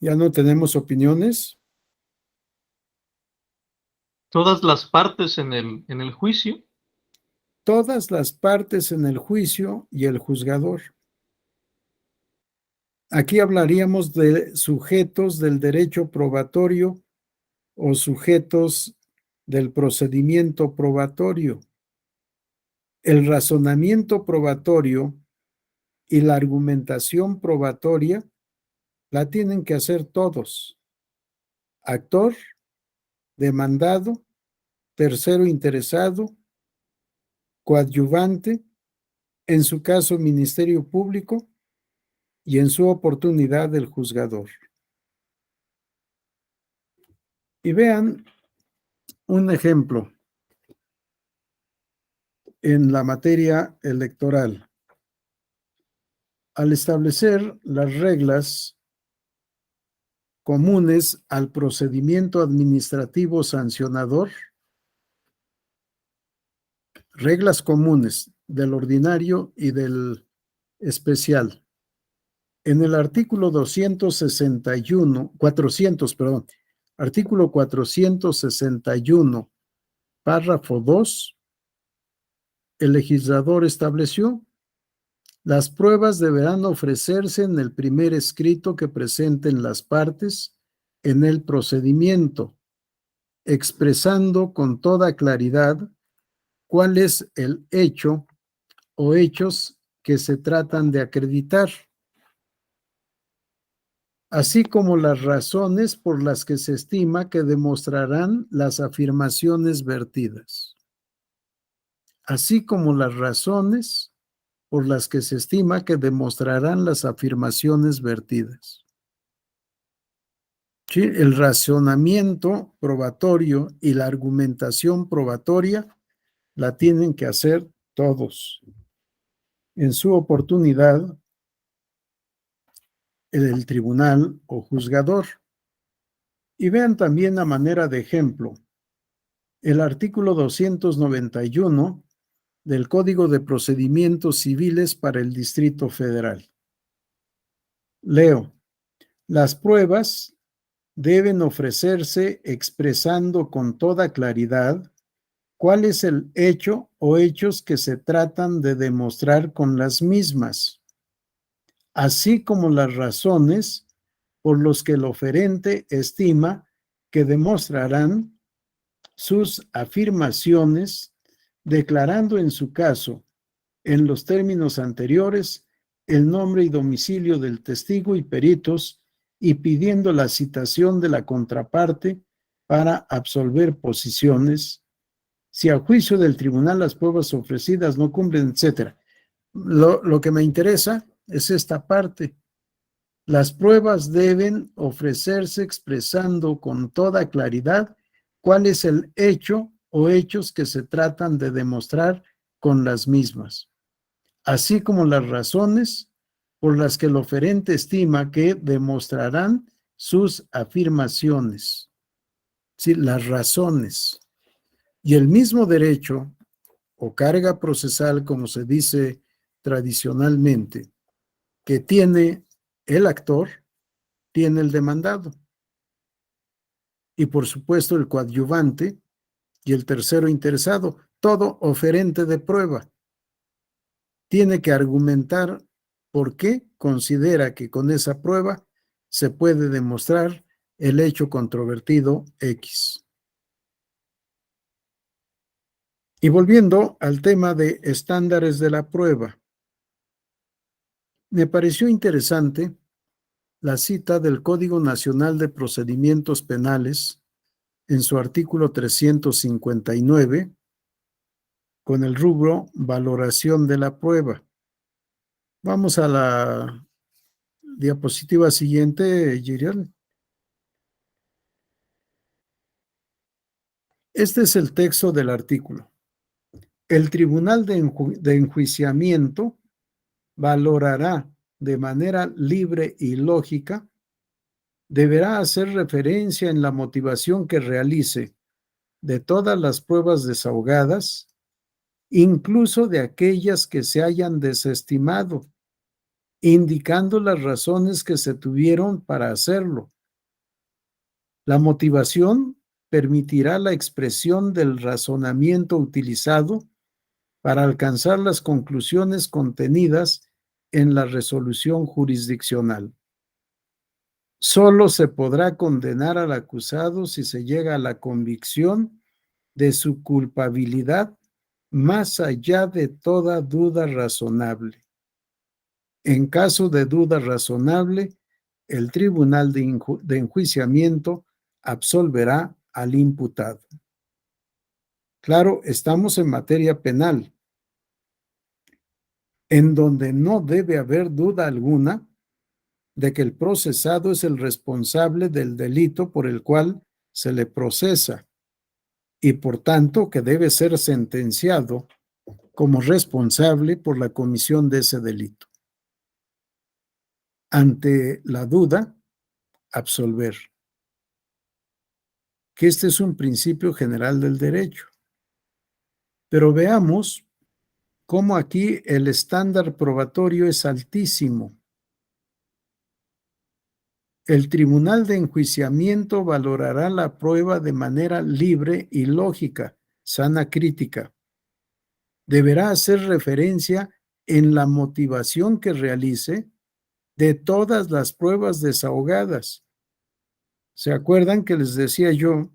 ¿Ya no tenemos opiniones? Todas las partes en el juicio. Todas las partes en el juicio y el juzgador. Aquí hablaríamos de sujetos del derecho probatorio o sujetos del procedimiento probatorio. El razonamiento probatorio y la argumentación probatoria la tienen que hacer todos. Actor, demandado, tercero interesado, coadyuvante, en su caso Ministerio Público y en su oportunidad el juzgador. Y vean un ejemplo en la materia electoral. Al establecer las reglas comunes al procedimiento administrativo sancionador, reglas comunes del ordinario y del especial. En el artículo 400, artículo 461, párrafo 2, el legislador estableció: las pruebas deberán ofrecerse en el primer escrito que presenten las partes en el procedimiento, expresando con toda claridad cuál es el hecho o hechos que se tratan de acreditar, así como las razones por las que se estima que demostrarán las afirmaciones vertidas. Así como las razones por las que se estima que demostrarán las afirmaciones vertidas. ¿Sí? El razonamiento probatorio y la argumentación probatoria la tienen que hacer todos. En su oportunidad, el tribunal o juzgador. Y vean también a manera de ejemplo el artículo 291 del Código de Procedimientos Civiles para el Distrito Federal. Leo: las pruebas deben ofrecerse expresando con toda claridad cuál es el hecho o hechos que se tratan de demostrar con las mismas, así como las razones por los que el oferente estima que demostrarán sus afirmaciones, declarando en su caso, en los términos anteriores, el nombre y domicilio del testigo y peritos y pidiendo la citación de la contraparte para absolver posiciones, si a juicio del tribunal las pruebas ofrecidas no cumplen, etc. Lo que me interesa es esta parte. Las pruebas deben ofrecerse expresando con toda claridad cuál es el hecho o hechos que se tratan de demostrar con las mismas, así como las razones por las que el oferente estima que demostrarán sus afirmaciones. Sí, las razones. Y el mismo derecho o carga procesal, como se dice tradicionalmente, que tiene el actor, tiene el demandado. Y por supuesto el coadyuvante y el tercero interesado, todo oferente de prueba, tiene que argumentar por qué considera que con esa prueba se puede demostrar el hecho controvertido X. Y volviendo al tema de estándares de la prueba, me pareció interesante la cita del Código Nacional de Procedimientos Penales en su artículo 359 con el rubro valoración de la prueba. Vamos a la diapositiva siguiente, Giriel. Este es el texto del artículo. El Tribunal de Enjuiciamiento valorará de manera libre y lógica, deberá hacer referencia en la motivación que realice de todas las pruebas desahogadas, incluso de aquellas que se hayan desestimado, indicando las razones que se tuvieron para hacerlo. La motivación permitirá la expresión del razonamiento utilizado para alcanzar las conclusiones contenidas en la resolución jurisdiccional. Solo se podrá condenar al acusado si se llega a la convicción de su culpabilidad más allá de toda duda razonable. En caso de duda razonable, el Tribunal de Enjuiciamiento absolverá al imputado. Claro, estamos en materia penal, en donde no debe haber duda alguna de que el procesado es el responsable del delito por el cual se le procesa y por tanto que debe ser sentenciado como responsable por la comisión de ese delito. Ante la duda, absolver. Que este es un principio general del derecho. Pero veamos cómo aquí el estándar probatorio es altísimo. El Tribunal de Enjuiciamiento valorará la prueba de manera libre y lógica, sana crítica. Deberá hacer referencia en la motivación que realice de todas las pruebas desahogadas. ¿Se acuerdan que les decía yo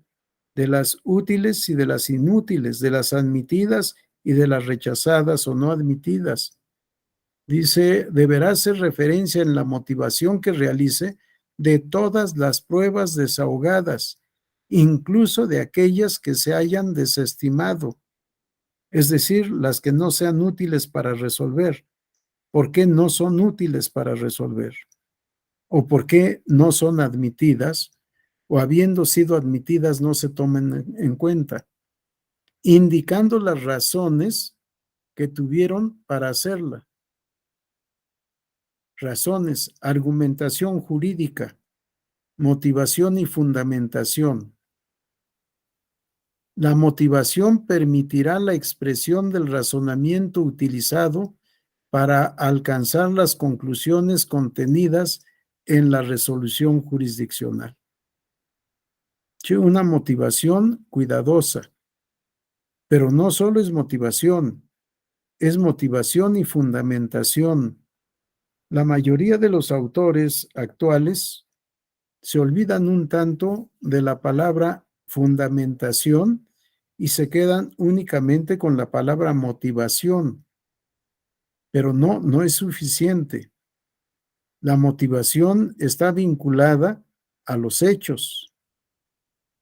de las útiles y de las inútiles, de las admitidas y de las rechazadas o no admitidas? Dice, deberá hacer referencia en la motivación que realice de todas las pruebas desahogadas, incluso de aquellas que se hayan desestimado, es decir, las que no sean útiles para resolver. ¿Por qué no son útiles para resolver? ¿O por qué no son admitidas? O habiendo sido admitidas no se tomen en cuenta, indicando las razones que tuvieron para hacerla. Razones, argumentación jurídica, motivación y fundamentación. La motivación permitirá la expresión del razonamiento utilizado para alcanzar las conclusiones contenidas en la resolución jurisdiccional. Una motivación cuidadosa, pero no solo es motivación y fundamentación. La mayoría de los autores actuales se olvidan un tanto de la palabra fundamentación y se quedan únicamente con la palabra motivación. Pero no es suficiente. La motivación está vinculada a los hechos,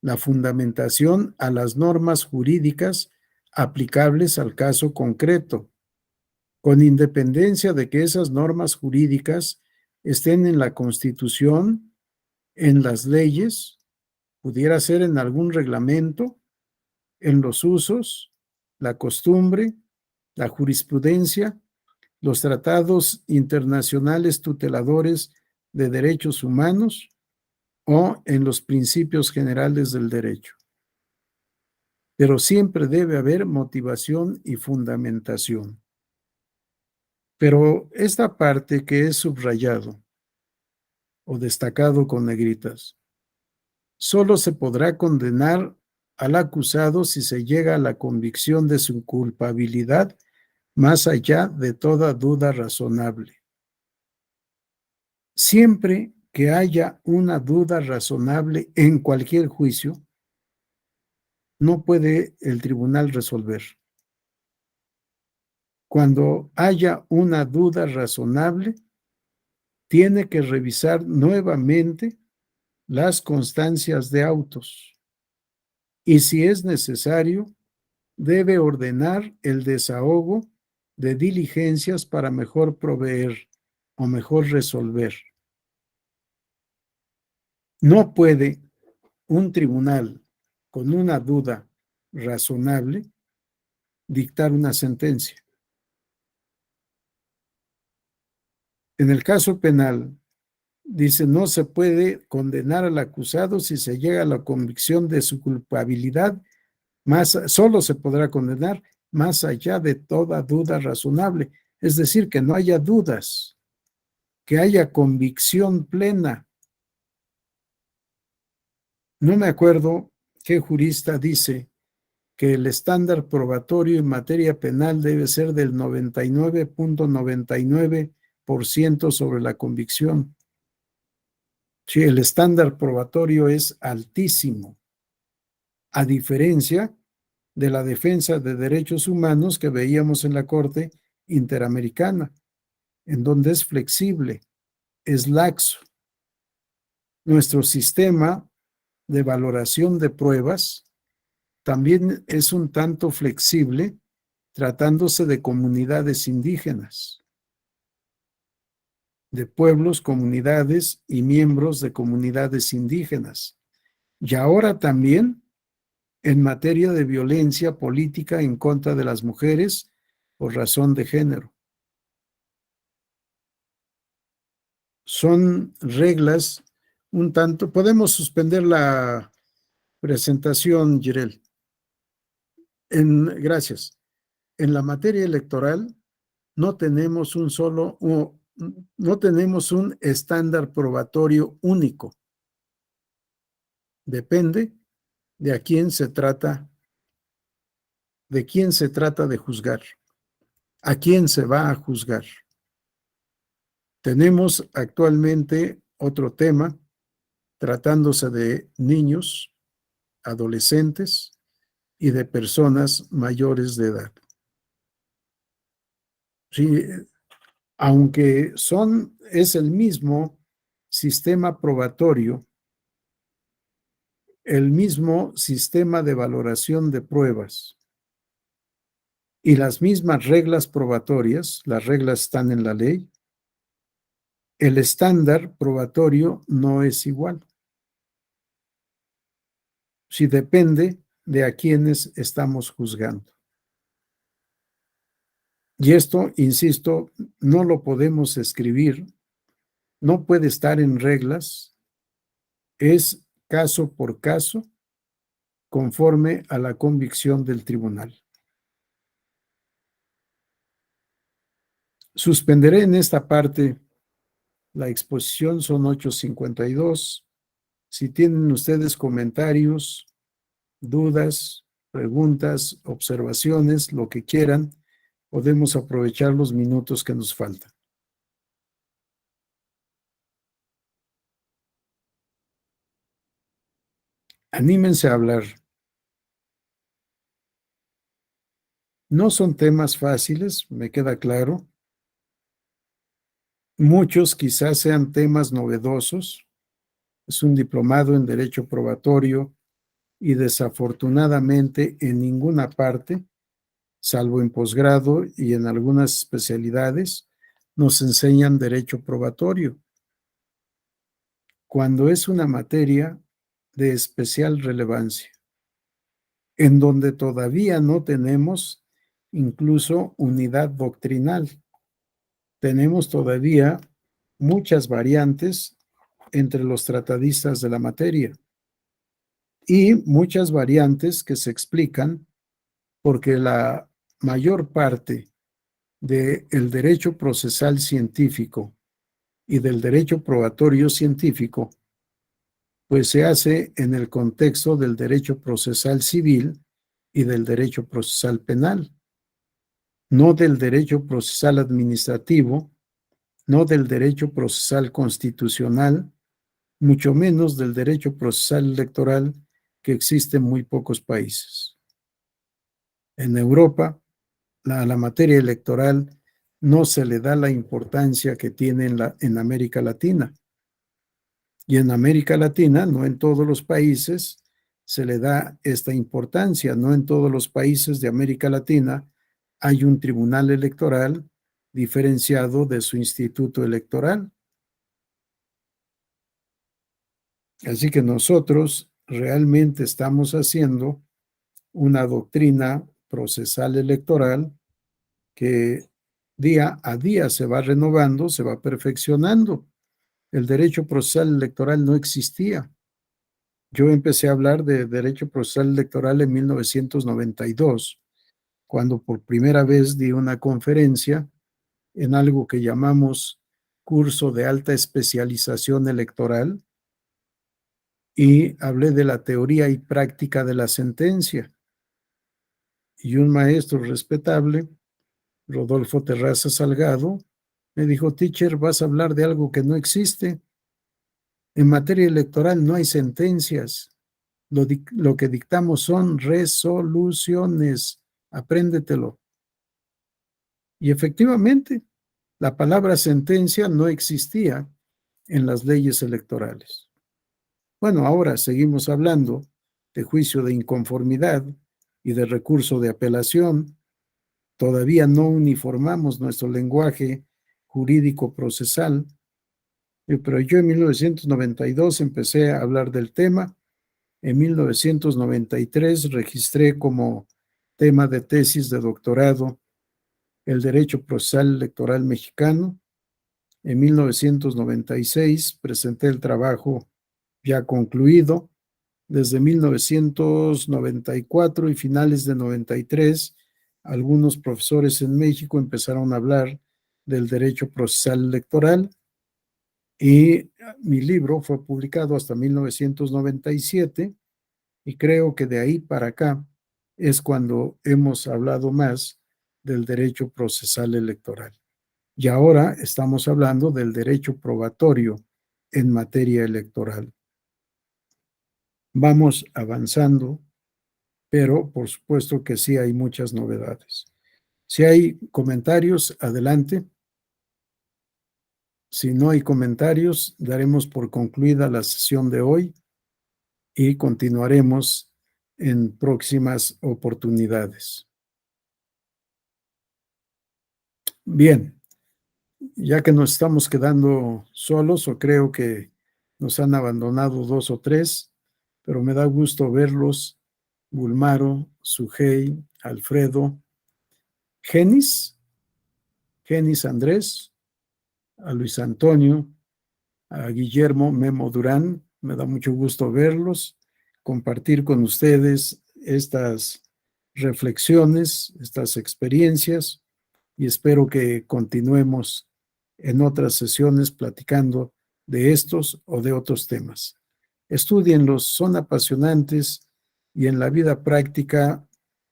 la fundamentación a las normas jurídicas aplicables al caso concreto, con independencia de que esas normas jurídicas estén en la Constitución, en las leyes, pudiera ser en algún reglamento, en los usos, la costumbre, la jurisprudencia, los tratados internacionales tuteladores de derechos humanos o en los principios generales del derecho. Pero siempre debe haber motivación y fundamentación. Pero esta parte que es subrayado o destacado con negritas, solo se podrá condenar al acusado si se llega a la convicción de su culpabilidad más allá de toda duda razonable. Siempre que haya una duda razonable en cualquier juicio, no puede el tribunal resolver. Cuando haya una duda razonable, tiene que revisar nuevamente las constancias de autos y, si es necesario, debe ordenar el desahogo de diligencias para mejor proveer o mejor resolver. No puede un tribunal con una duda razonable dictar una sentencia. En el caso penal, dice, no se puede condenar al acusado si se llega a la convicción de su culpabilidad, solo se podrá condenar más allá de toda duda razonable. Es decir, que no haya dudas, que haya convicción plena. No me acuerdo qué jurista dice que el estándar probatorio en materia penal debe ser del 99.99% sobre la convicción. Sí, el estándar probatorio es altísimo, a diferencia de la defensa de derechos humanos que veíamos en la Corte Interamericana, en donde es flexible, es laxo. Nuestro sistema de valoración de pruebas también es un tanto flexible, tratándose de comunidades indígenas, de pueblos, comunidades y miembros de comunidades indígenas. Y ahora también en materia de violencia política en contra de las mujeres por razón de género. Son reglas un tanto. Podemos suspender la presentación, Jirel. Gracias. En la materia electoral no tenemos no tenemos un estándar probatorio único. Depende de quién se trata de juzgar, a quién se va a juzgar. Tenemos actualmente otro tema, tratándose de niños, adolescentes y de personas mayores de edad. Sí, aunque es el mismo sistema probatorio, el mismo sistema de valoración de pruebas y las mismas reglas probatorias, las reglas están en la ley, el estándar probatorio no es igual. Sí, depende de a quiénes estamos juzgando. Y esto, insisto, no lo podemos escribir, no puede estar en reglas, es caso por caso, conforme a la convicción del tribunal. Suspenderé en esta parte la exposición, son 8:52. Si tienen ustedes comentarios, dudas, preguntas, observaciones, lo que quieran, podemos aprovechar los minutos que nos faltan. Anímense a hablar. No son temas fáciles, me queda claro. Muchos quizás sean temas novedosos. Es un diplomado en Derecho Probatorio y desafortunadamente en ninguna parte, salvo en posgrado y en algunas especialidades, nos enseñan Derecho Probatorio, cuando es una materia de especial relevancia, en donde todavía no tenemos incluso unidad doctrinal. Tenemos todavía muchas variantes entre los tratadistas de la materia y muchas variantes que se explican porque la mayor parte del derecho procesal científico y del derecho probatorio científico pues se hace en el contexto del derecho procesal civil y del derecho procesal penal, no del derecho procesal administrativo, no del derecho procesal constitucional, mucho menos del derecho procesal electoral que existe en muy pocos países. En Europa, a la materia electoral no se le da la importancia que tiene en América Latina. Y en América Latina, no en todos los países, se le da esta importancia. No en todos los países de América Latina hay un tribunal electoral diferenciado de su instituto electoral. Así que nosotros realmente estamos haciendo una doctrina procesal electoral que día a día se va renovando, se va perfeccionando. El derecho procesal electoral no existía. Yo empecé a hablar de derecho procesal electoral en 1992, cuando por primera vez di una conferencia en algo que llamamos curso de alta especialización electoral, y hablé de la teoría y práctica de la sentencia. Y un maestro respetable, Rodolfo Terraza Salgado, me dijo: teacher, vas a hablar de algo que no existe. En materia electoral no hay sentencias. Lo que dictamos son resoluciones. Apréndetelo. Y efectivamente, la palabra sentencia no existía en las leyes electorales. Bueno, ahora seguimos hablando de juicio de inconformidad y de recurso de apelación. Todavía no uniformamos nuestro lenguaje jurídico procesal, pero yo en 1992 empecé a hablar del tema. En 1993 registré como tema de tesis de doctorado el derecho procesal electoral mexicano. En 1996 presenté el trabajo ya concluido. Desde 1994 y finales de 93, algunos profesores en México empezaron a hablar del derecho procesal electoral, y mi libro fue publicado hasta 1997, y creo que de ahí para acá es cuando hemos hablado más del derecho procesal electoral. Y ahora estamos hablando del derecho probatorio en materia electoral. Vamos avanzando, pero por supuesto que sí hay muchas novedades. Si hay comentarios, adelante. Si no hay comentarios, daremos por concluida la sesión de hoy y continuaremos en próximas oportunidades. Bien, ya que nos estamos quedando solos, o creo que nos han abandonado 2 o 3, pero me da gusto verlos: Bulmaro, Sujei, Alfredo, Genis Andrés, a Luis Antonio, a Guillermo Memo Durán. Me da mucho gusto verlos, compartir con ustedes estas reflexiones, estas experiencias, y espero que continuemos en otras sesiones platicando de estos o de otros temas. Estúdienlos, son apasionantes, y en la vida práctica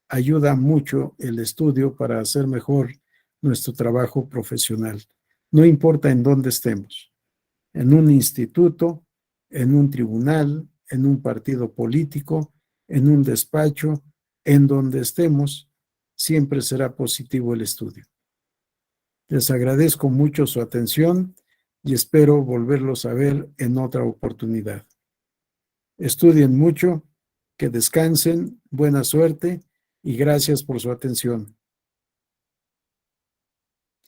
ayuda mucho el estudio para hacer mejor nuestro trabajo profesional. No importa en dónde estemos, en un instituto, en un tribunal, en un partido político, en un despacho, en donde estemos, siempre será positivo el estudio. Les agradezco mucho su atención y espero volverlos a ver en otra oportunidad. Estudien mucho, que descansen, buena suerte y gracias por su atención.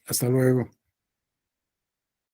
Hasta luego.